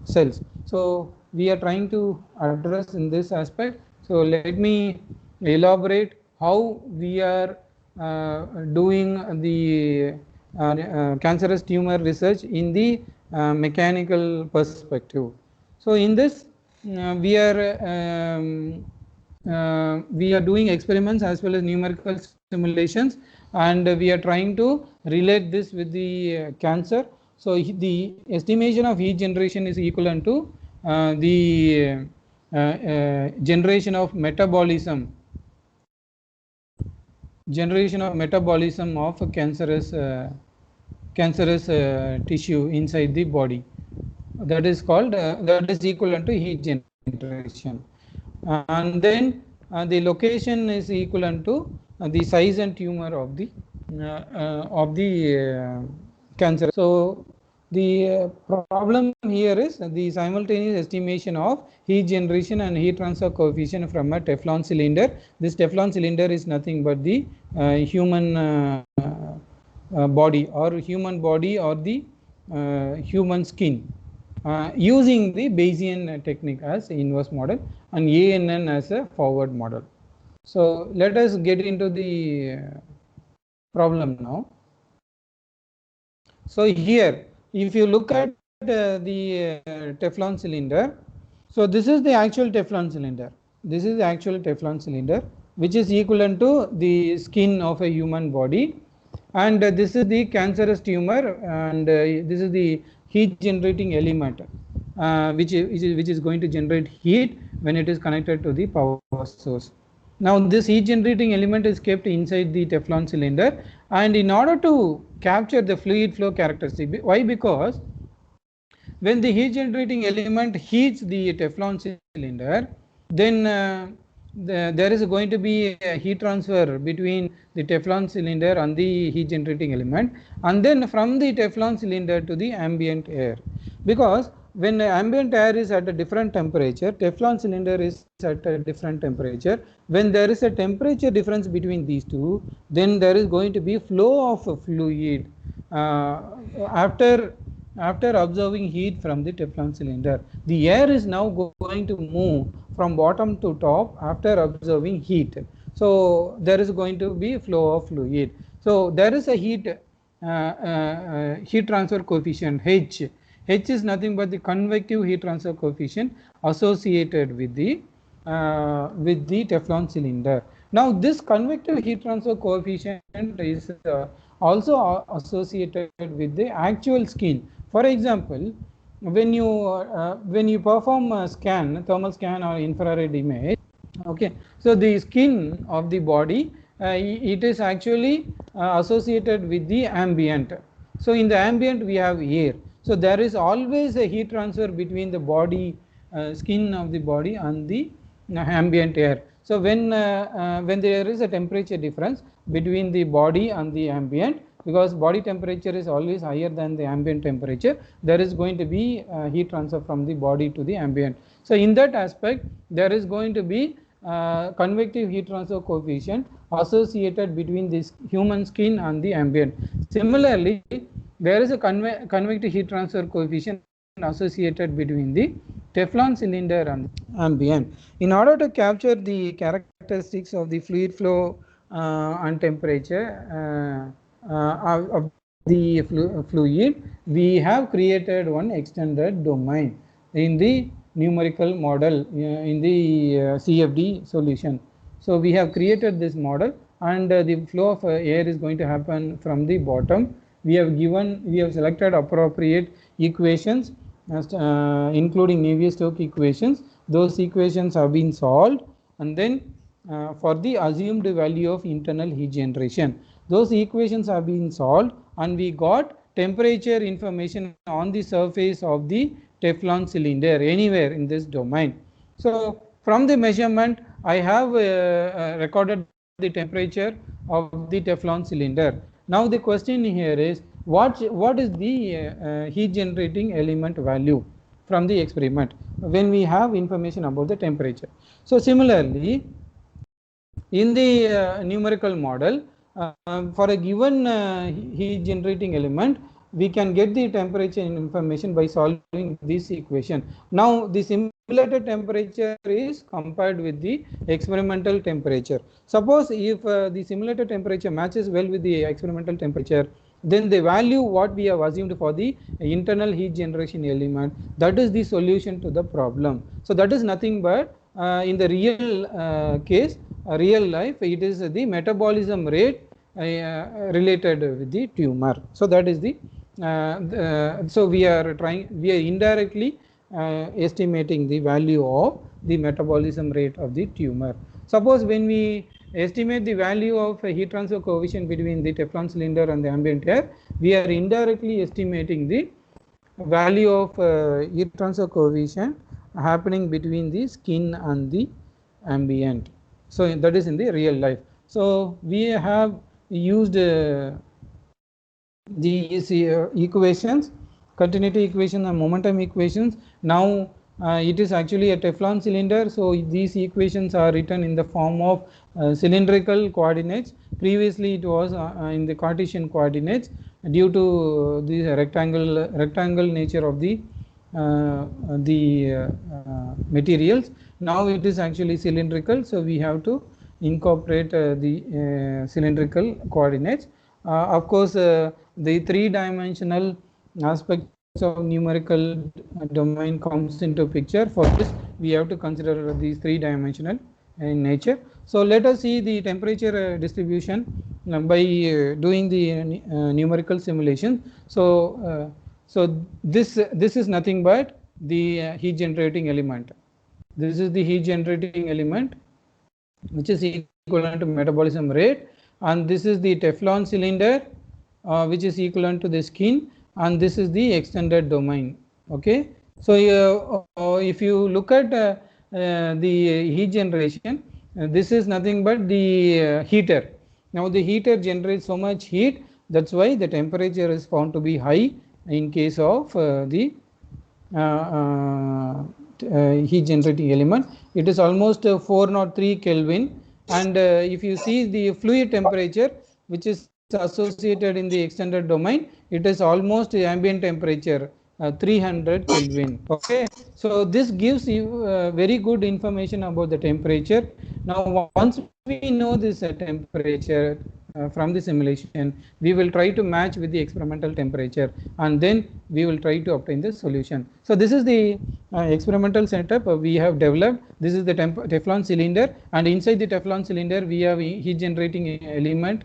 cells. So we are trying to address in this aspect. So let me elaborate how we are doing the cancerous tumor research in the mechanical perspective. So in this we are doing experiments as well as numerical simulations, and we are trying to relate this with the cancer. So the estimation of heat generation is equivalent to the generation of metabolism of cancerous tissue inside the body. That is called that is equivalent to heat generation, and then the location is equivalent to the size and tumor of the cancer. So the problem here is the simultaneous estimation of heat generation and heat transfer coefficient from a Teflon cylinder. This Teflon cylinder is nothing but the human body or the human skin, using the Bayesian technique as inverse model and ANN as a forward model. So let us get into the problem now. So here, if you look at the Teflon cylinder, so this is the actual Teflon cylinder. This is the actual Teflon cylinder, which is equivalent to the skin of a human body, and this is the cancerous tumor, and this is the heat generating element, which is going to generate heat when it is connected to the power source. Now this heat generating element is kept inside the Teflon cylinder, and in order to capture the fluid flow characteristic, why? Because when the heat generating element heats the Teflon cylinder, then there is going to be a heat transfer between the Teflon cylinder and the heat generating element, and then from the Teflon cylinder to the ambient air. Because when the ambient air is at a different temperature, Teflon cylinder is at a different temperature. When there is a temperature difference between these two, then there is going to be flow of fluid after observing heat from the Teflon cylinder. The air is now going to move from bottom to top after observing heat. So there is going to be flow of fluid. So there is a heat heat transfer coefficient H. H is nothing but the convective heat transfer coefficient associated with the Teflon cylinder. Now this convective heat transfer coefficient is also associated with the actual skin. For example, when you perform a scan, thermal scan or infrared image, okay, so the skin of the body, it is actually associated with the ambient. So in the ambient we have air, so there is always a heat transfer between the body, skin of the body and the ambient air. So when there is a temperature difference between the body and the ambient, because body temperature is always higher than the ambient temperature, there is going to be heat transfer from the body to the ambient. So in that aspect there is going to be convective heat transfer coefficient associated between this human skin and the ambient. Similarly, there is a convective heat transfer coefficient associated between the Teflon cylinder and ambient. In order to capture the characteristics of the fluid flow and temperature of the fluid, we have created one extended domain in the numerical model in the CFD solution. So we have created this model, and the flow of air is going to happen from the bottom. We have selected appropriate equations, including Navier-Stokes equations. Those equations have been solved, and then for the assumed value of internal heat generation, those equations have been solved, and we got temperature information on the surface of the Teflon cylinder anywhere in this domain. So from the measurement, I have recorded the temperature of the Teflon cylinder. Now the question here is, what is the heat generating element value from the experiment when we have information about the temperature? So similarly, in the numerical model, for a given heat generating element, we can get the temperature information by solving this equation. Now the simulated temperature is compared with the experimental temperature. Suppose if the simulated temperature matches well with the experimental temperature, then the value what we have assumed for the internal heat generation element, that is the solution to the problem. So that is nothing but in the real case, real life, it is the metabolism rate related with the tumor. So that is the so we are indirectly estimating the value of the metabolism rate of the tumor. Suppose when we estimate the value of heat transfer coefficient between the Teflon cylinder and the ambient air, we are indirectly estimating the value of heat transfer coefficient happening between the skin and the ambient. So that is in the real life. So we have used these equations, continuity equation and momentum equations. Now it is actually a Teflon cylinder, so these equations are written in the form of cylindrical coordinates. Previously it was in the Cartesian coordinates due to the rectangle nature of the materials. Now it is actually cylindrical, so we have to incorporate the cylindrical coordinates. Of course, the three-dimensional aspects of numerical domain comes into picture. For this, we have to consider these three-dimensional in nature. So let us see the temperature distribution by doing the numerical simulation. So this is nothing but the heat generating element. This is the heat generating element, which is equivalent to metabolism rate, and this is the Teflon cylinder, which is equivalent to the skin, and this is the extended domain. Okay, so if you look at the heat generation, this is nothing but the heater. Now the heater generates so much heat, that's why the temperature is found to be high in case of the heat generating element. It is almost 403 Kelvin, and if you see the fluid temperature which is associated in the extended domain, it is almost ambient temperature 300 Kelvin. Okay, so this gives you very good information about the temperature. Now once we know this temperature, from the simulation, we will try to match with the experimental temperature, and then we will try to obtain the solution. So this is the experimental setup we have developed. This is the Teflon cylinder, and inside the Teflon cylinder we have heat generating element,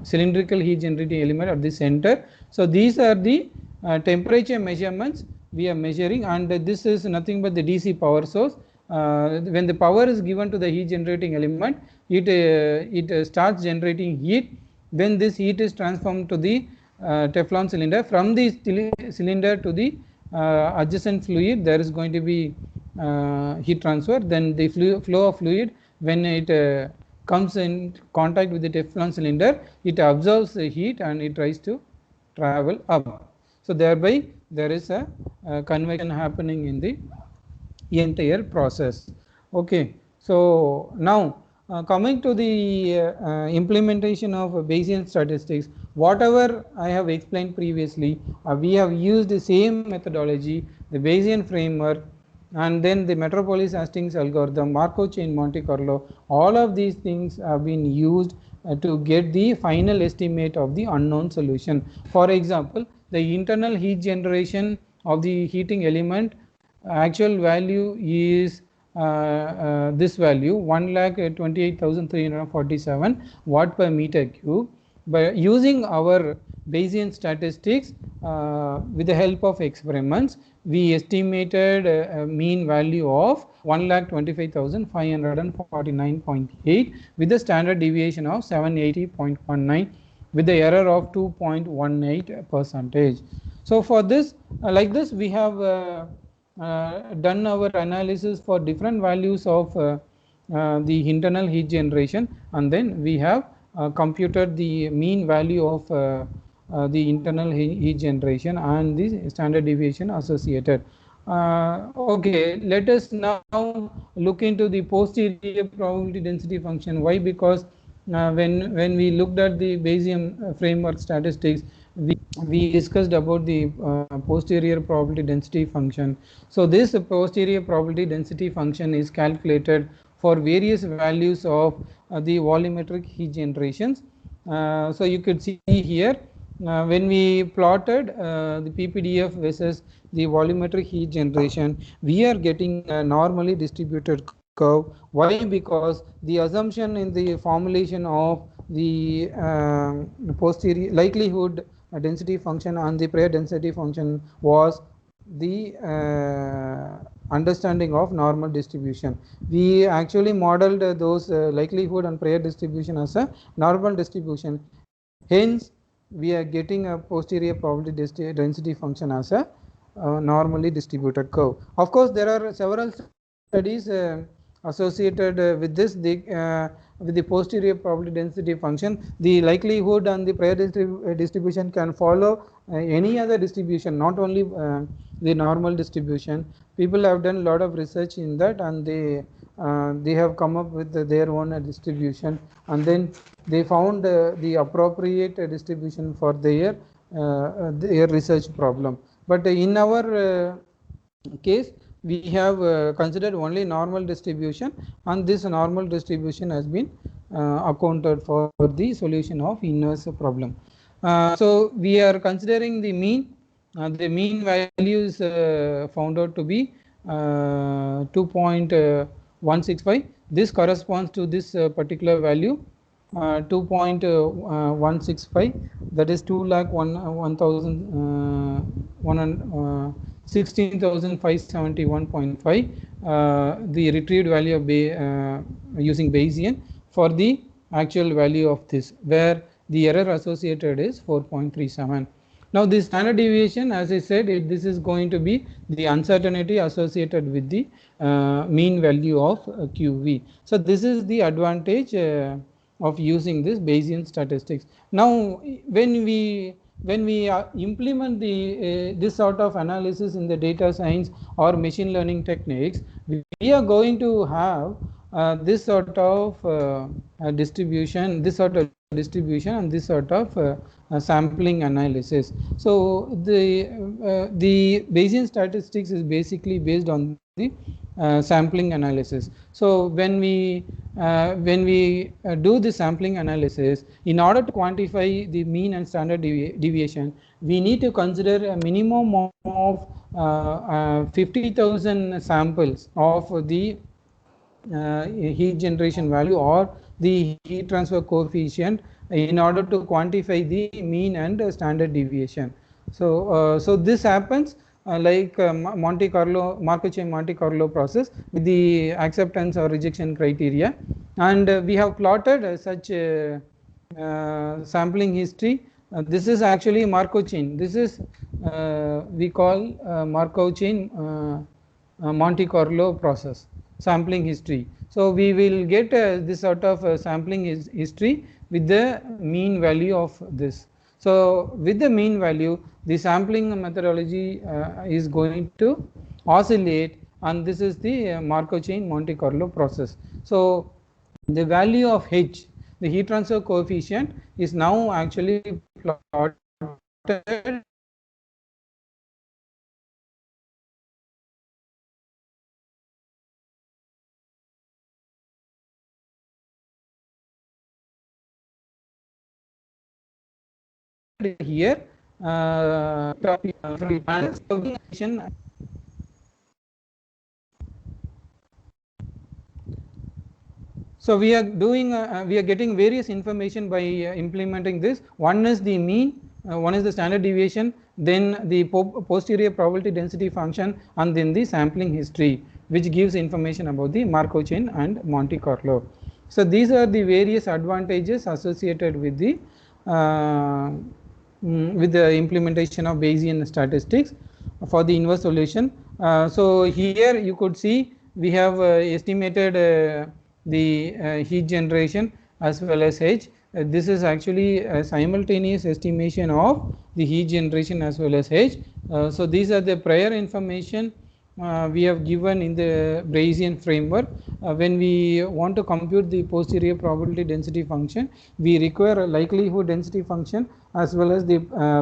cylindrical heat generating element at the center. So these are the temperature measurements we are measuring, and this is nothing but the DC power source. When the power is given to the heat generating element, it starts generating heat. Then this heat is transformed to the Teflon cylinder. From the cylinder to the adjacent fluid, there is going to be heat transfer. Then the flow of fluid, when it comes in contact with the Teflon cylinder, it absorbs the heat and it tries to travel up. So thereby there is a convection happening in the entire process. Okay, so now coming to the implementation of Bayesian statistics, whatever I have explained previously, we have used the same methodology, the Bayesian framework, and then the Metropolis Hastings algorithm, Markov chain, Monte Carlo. All of these things have been used to get the final estimate of the unknown solution. For example, the internal heat generation of the heating element, actual value is this value, 1,28,347 watt per meter cube. By using our Bayesian statistics with the help of experiments, we estimated a mean value of 1,25,549.8 with the standard deviation of 780.19 with the error of 2.18%. So for this, like this, we have done our analysis for different values of the internal heat generation, and then we have computed the mean value of the internal heat generation and the standard deviation associated. Okay, let us now look into the posterior probability density function. Why? Because when we looked at the Bayesian framework statistics, we discussed about the posterior probability density function. So this posterior probability density function is calculated for various values of the volumetric heat generations. So you could see here, when we plotted the PPDF versus the volumetric heat generation, we are getting a normally distributed curve. Why? Because the assumption in the formulation of the posterior likelihood density function and the prior density function was the understanding of normal distribution. We actually modeled those likelihood and prior distribution as a normal distribution. Hence, we are getting a posterior probability density function as a normally distributed curve. Of course, there are several studies associated with this. With the posterior probability density function, the likelihood and the prior distribution can follow any other distribution, not only the normal distribution. People have done a lot of research in that, and they have come up with their own distribution, and then they found the appropriate distribution for their research problem. But in our case, we have considered only normal distribution, and this normal distribution has been accounted for the solution of inverse problem. So we are considering the mean. The mean value is found out to be 2.165. This corresponds to this particular value, 2.165, that is 16,571.5, the retrieved value of using Bayesian for the actual value of this, where the error associated is 4.37. Now this standard deviation, as I said, this is going to be the uncertainty associated with the mean value of QV. So this is the advantage of using this Bayesian statistics. Now when we implement the this sort of analysis in the data science or machine learning techniques, we are going to have this sort of distribution and this sort of sampling analysis. So the Bayesian statistics is basically based on the sampling analysis. So when we do the sampling analysis, in order to quantify the mean and standard deviation, we need to consider a minimum of 50,000 samples of the heat generation value or the heat transfer coefficient in order to quantify the mean and standard deviation. So this happens Monte Carlo, Markov chain Monte Carlo process with the acceptance or rejection criteria, and we have plotted such sampling history. This is actually Markov chain. This is we call Markov chain Monte Carlo process sampling history. So we will get this sort of sampling history with the mean value of this. So with the mean value, the sampling methodology is going to oscillate, and this is the Markov chain Monte Carlo process. So the value of H, the heat transfer coefficient, is now actually plotted here. So we are doing, we are getting various information by implementing this. One is the mean, one is the standard deviation, then the posterior probability density function, and then the sampling history, which gives information about the Markov chain and Monte Carlo. So these are the various advantages associated with the implementation of Bayesian statistics for the inverse solution. So here you could see we have estimated the heat generation as well as H. This is actually a simultaneous estimation of the heat generation as well as H. So these are the prior information we have given in the Bayesian framework. When we want to compute the posterior probability density function, we require a likelihood density function as well as the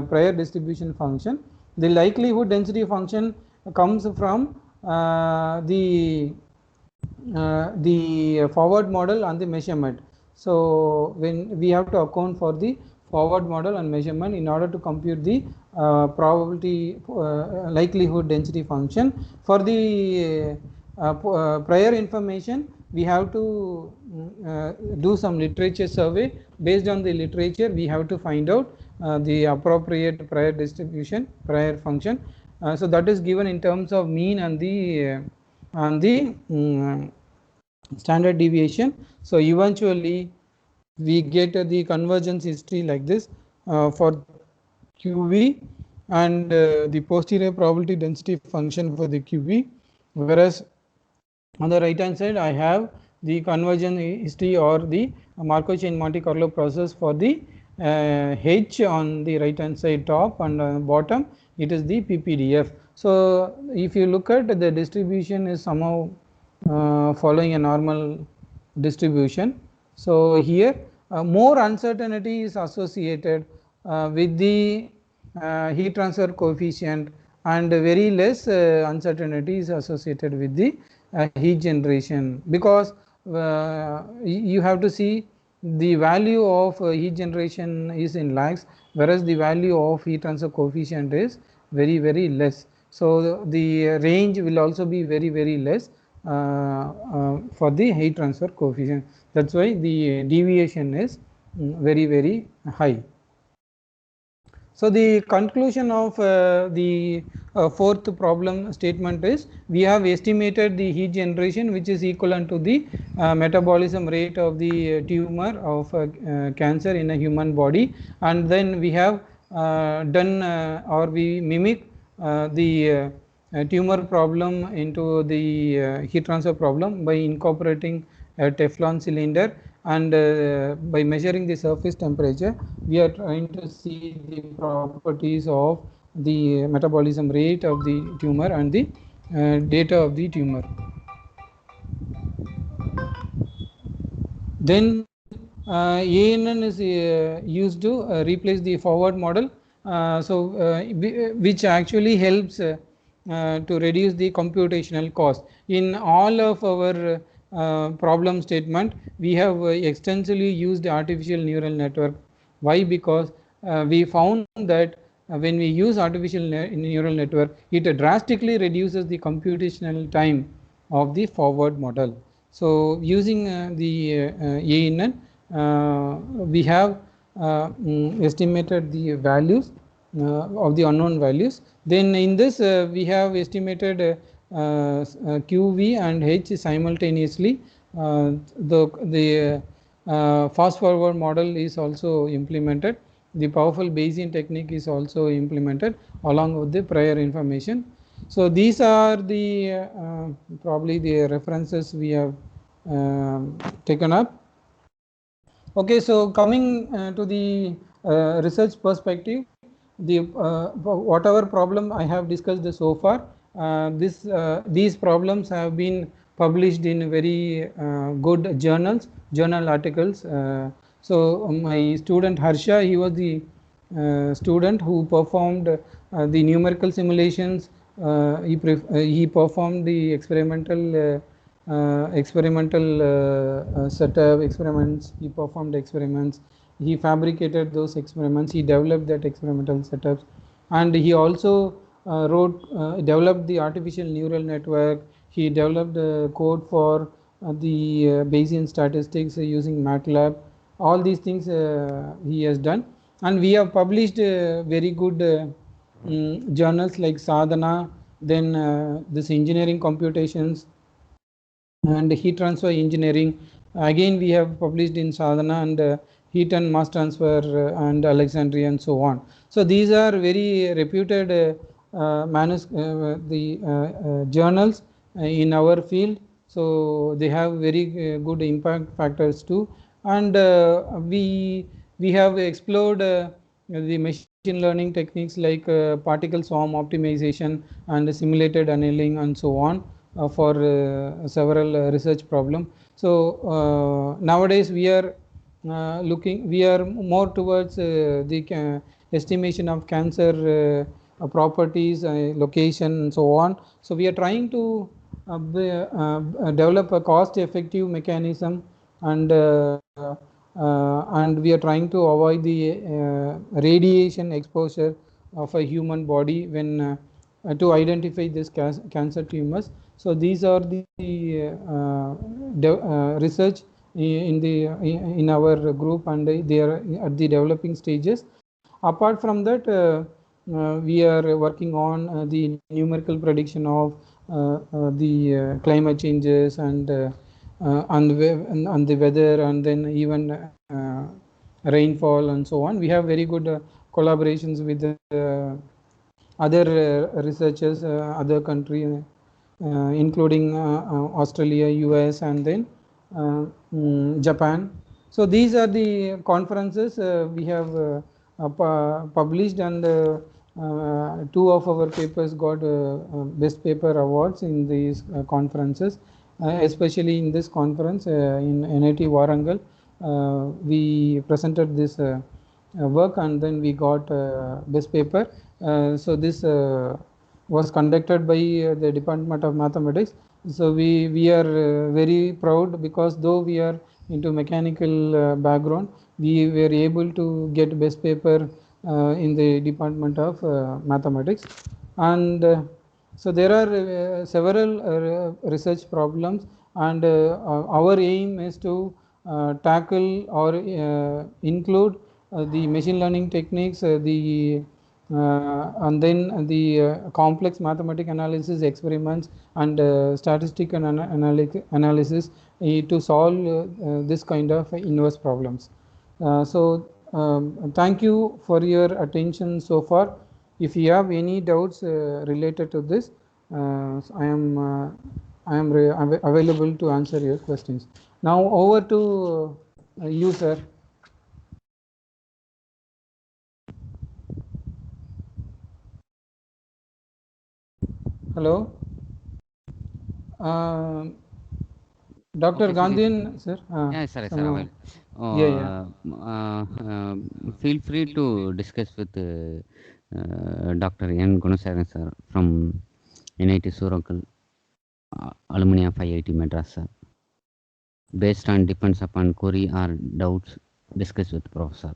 prior distribution function. The likelihood density function comes from the forward model and the measurement. So when we have to account for the forward model and measurement in order to compute the probability likelihood density function. For the prior information, we have to do some literature survey. Based on the literature, we have to find out the appropriate prior distribution, prior function. So that is given in terms of mean and the standard deviation. So eventually we get the convergence history like this for QV and the posterior probability density function for the QV, whereas on the right hand side I have the convergence history or the Markov chain Monte Carlo process for the H on the right hand side top, and bottom it is the PPDF. So if you look at the distribution is somehow following a normal distribution. So here more uncertainty is associated with the heat transfer coefficient, and very less uncertainty is associated with the heat generation, because you have to see the value of heat generation is in lakhs, whereas the value of heat transfer coefficient is very less. So the range will also be very less for the heat transfer coefficient. That's why the deviation is very high. So the conclusion of the fourth problem statement is, we have estimated the heat generation which is equivalent to the metabolism rate of the tumor of cancer in a human body, and then we have done or we mimic the tumor problem into the heat transfer problem by incorporating a Teflon cylinder, and by measuring the surface temperature we are trying to see the properties of the metabolism rate of the tumor and the data of the tumor. Then ANN is used to replace the forward model, which actually helps to reduce the computational cost. In all of our problem statement, we have extensively used artificial neural network. Why? Because we found that when we use artificial neural network, it drastically reduces the computational time of the forward model. So using the ANN, we have estimated the values of the unknown values. Then in this we have estimated QV and H simultaneously. The fast forward model is also implemented. The powerful Bayesian technique is also implemented along with the prior information. So these are the probably the references we have taken up. Okay, so coming to the research perspective, the whatever problem I have discussed so far, these problems have been published in very good journal articles. So my student Harsha, he was the student who performed the numerical simulations. He performed the experimental setup experiments. He performed experiments, he fabricated those experiments, he developed that experimental setups, and he also developed the artificial neural network. He developed code for the Bayesian statistics using MATLAB. All these things he has done, and we have published very good journals like Sadhana, then this engineering computations and heat transfer engineering. Again we have published in Sadhana, and heat and mass transfer and Alexandria and so on. So these are very reputed journals in our field. So they have very good impact factors too, and we have explored the machine learning techniques like particle swarm optimization and simulated annealing and so on for several research problem. So nowadays we are more towards the estimation of cancer properties, location and so on. So we are trying to develop a cost effective mechanism, and we are trying to avoid the radiation exposure of a human body when to identify this cancer tumors. So these are the research in our group, and they are at the developing stages. Apart from that, we are working on the numerical prediction of the climate changes and on the weather, and then even rainfall and so on. We have very good collaborations with other researchers, other countries, including Australia, US, and then Japan. So these are the conferences we have published, and two of our papers got best paper awards in these conferences, especially in this conference in NIT Warangal. We presented this work, and then we got best paper. So this was conducted by the Department of Mathematics. So we are very proud, because though we are into mechanical background, we were able to get best paper in the Department of Mathematics. And so there are several research problems, and our aim is to tackle or include the machine learning techniques, and then the complex mathematical analysis experiments and statistical analysis to solve this kind of inverse problems. So thank you for your attention so far. If you have any doubts related to this, I am available to answer your questions. Now over to you, sir. Hello, Dr. Gandhian, sir. Yeah, sir, someone- sir. Feel free to discuss with Dr. N. Gunasaran, sir, from NIT Surakal, alumni of IIT Madras, sir. Based on depends upon query or doubts, discuss with professor.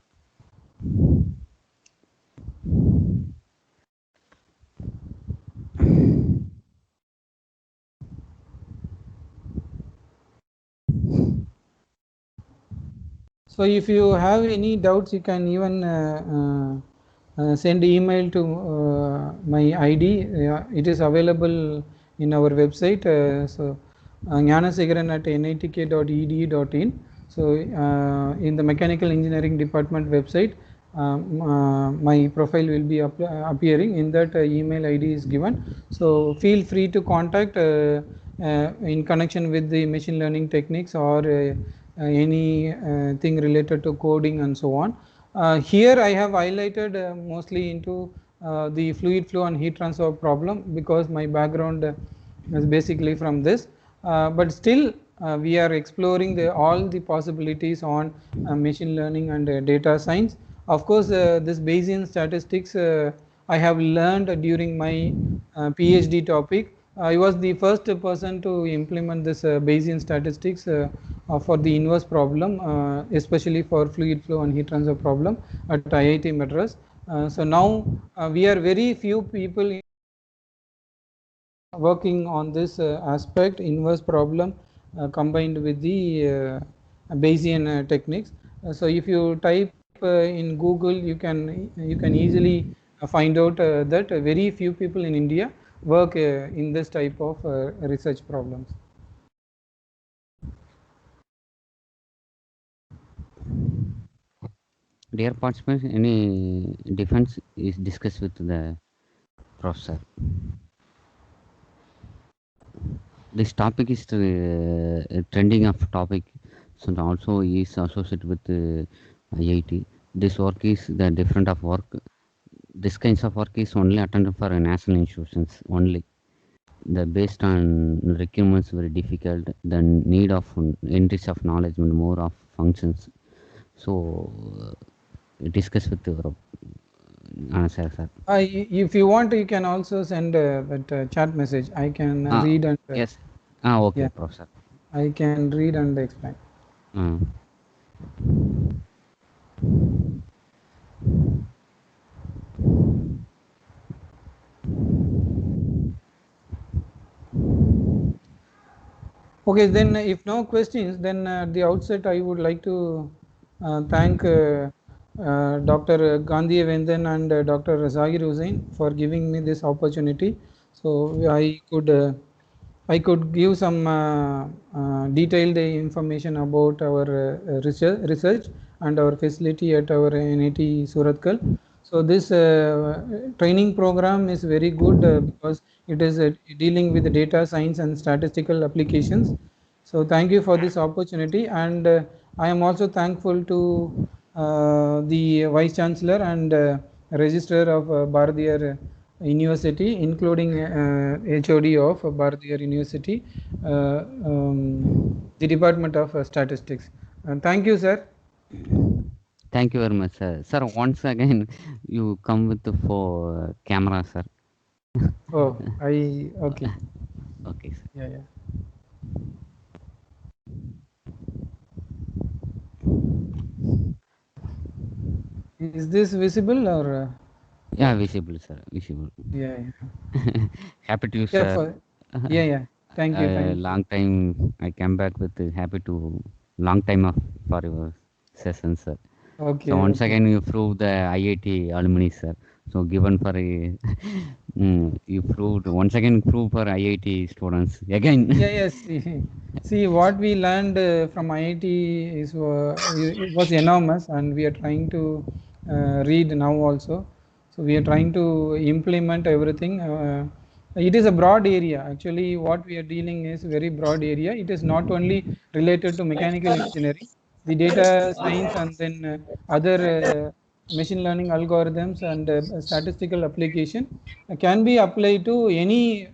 So if you have any doubts, you can even send email to my ID. It is available in our website. So gnanasegaran@nitk.edu.in. So in the mechanical engineering department website, my profile will be appearing. In that email ID is given. So feel free to contact in connection with the machine learning techniques or any thing related to coding and so on. Here I have highlighted mostly into the fluid flow and heat transfer problem, because my background is basically from this, but still we are exploring all the possibilities on machine learning and data science. Of course, this Bayesian statistics I have learned during my PhD topic. I was the first person to implement this Bayesian statistics for the inverse problem, especially for fluid flow and heat transfer problem at IIT Madras. So now we are very few people working on this aspect, inverse problem combined with the Bayesian techniques. So if you type in Google, you can easily find out that very few people in India work in this type of research problems. Dear participants, any defense is discussed with the professor. This topic is trending of topic, so also is associated with IIT. This work is the different of work. This kinds of work is only attended for national institutions only. The based on requirements very difficult. The need of entries of knowledge and more of functions. So discuss with your answer, sir. If you want, you can also send that chat message. I can read and yes. Okay, yeah, professor. I can read and explain. Okay, then if no questions, then at the outset I would like to thank Dr. Gandhi Vendan and Dr. Zahir Hussain for giving me this opportunity. So I could give some detailed information about our research and our facility at our NIT Surathkal. So this training program is very good because it is dealing with data science and statistical applications. So thank you for this opportunity, and I am also thankful to the Vice Chancellor and Registrar of Bharathiar University, including HOD of Bharathiar University, the Department of Statistics. Thank you, sir. Thank you very much, sir. Sir, once again, you come with the camera, sir. Oh, okay. Okay, sir. Yeah. Is this visible or? Yeah, visible, sir. Visible. Yeah. Happy to, Yeah. sir. Yeah. Thank you. Long time I came back with happy to long time for your session, sir. Okay. So once again you prove the IIT alumni, sir. So given for a you proved once again prove for IIT students again. Yes. See what we learned from IIT is it was enormous, and we are trying to read now also. So we are trying to implement everything. It is a broad area. Actually, what we are dealing is very broad area. It is not only related to mechanical engineering, the data science, and then other machine learning algorithms and statistical application can be applied to any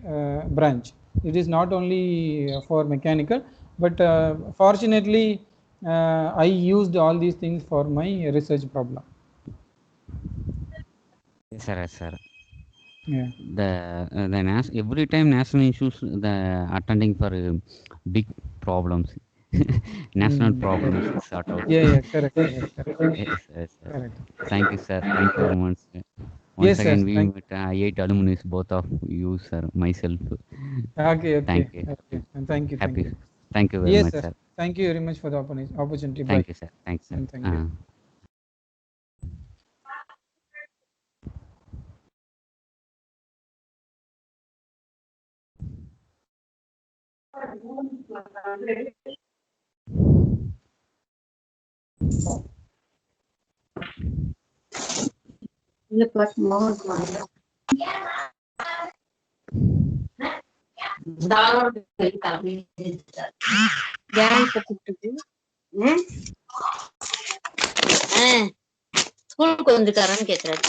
branch. It is not only for mechanical, but fortunately I used all these things for my research problem. Yes, sir. Yes, sir. Yeah. Every time national issues the attending for big problems, national problems sort out. Yeah. Correct. Yes, yes, sir. Correct. Thank you, sir. Thank you very much, sir. Once Yes, sir. again, we met I8 alumni, both of you, sir, myself. Thank you. Okay. And thank you. Happy. Thank you very Yes, much, sir. sir. Thank you very much for the opportunity. Bye. Thank you, sir. Thanks, sir. And thank you. ஸ்கூலுக்கு வந்திருக்காரான்னு கேக்குறாரு.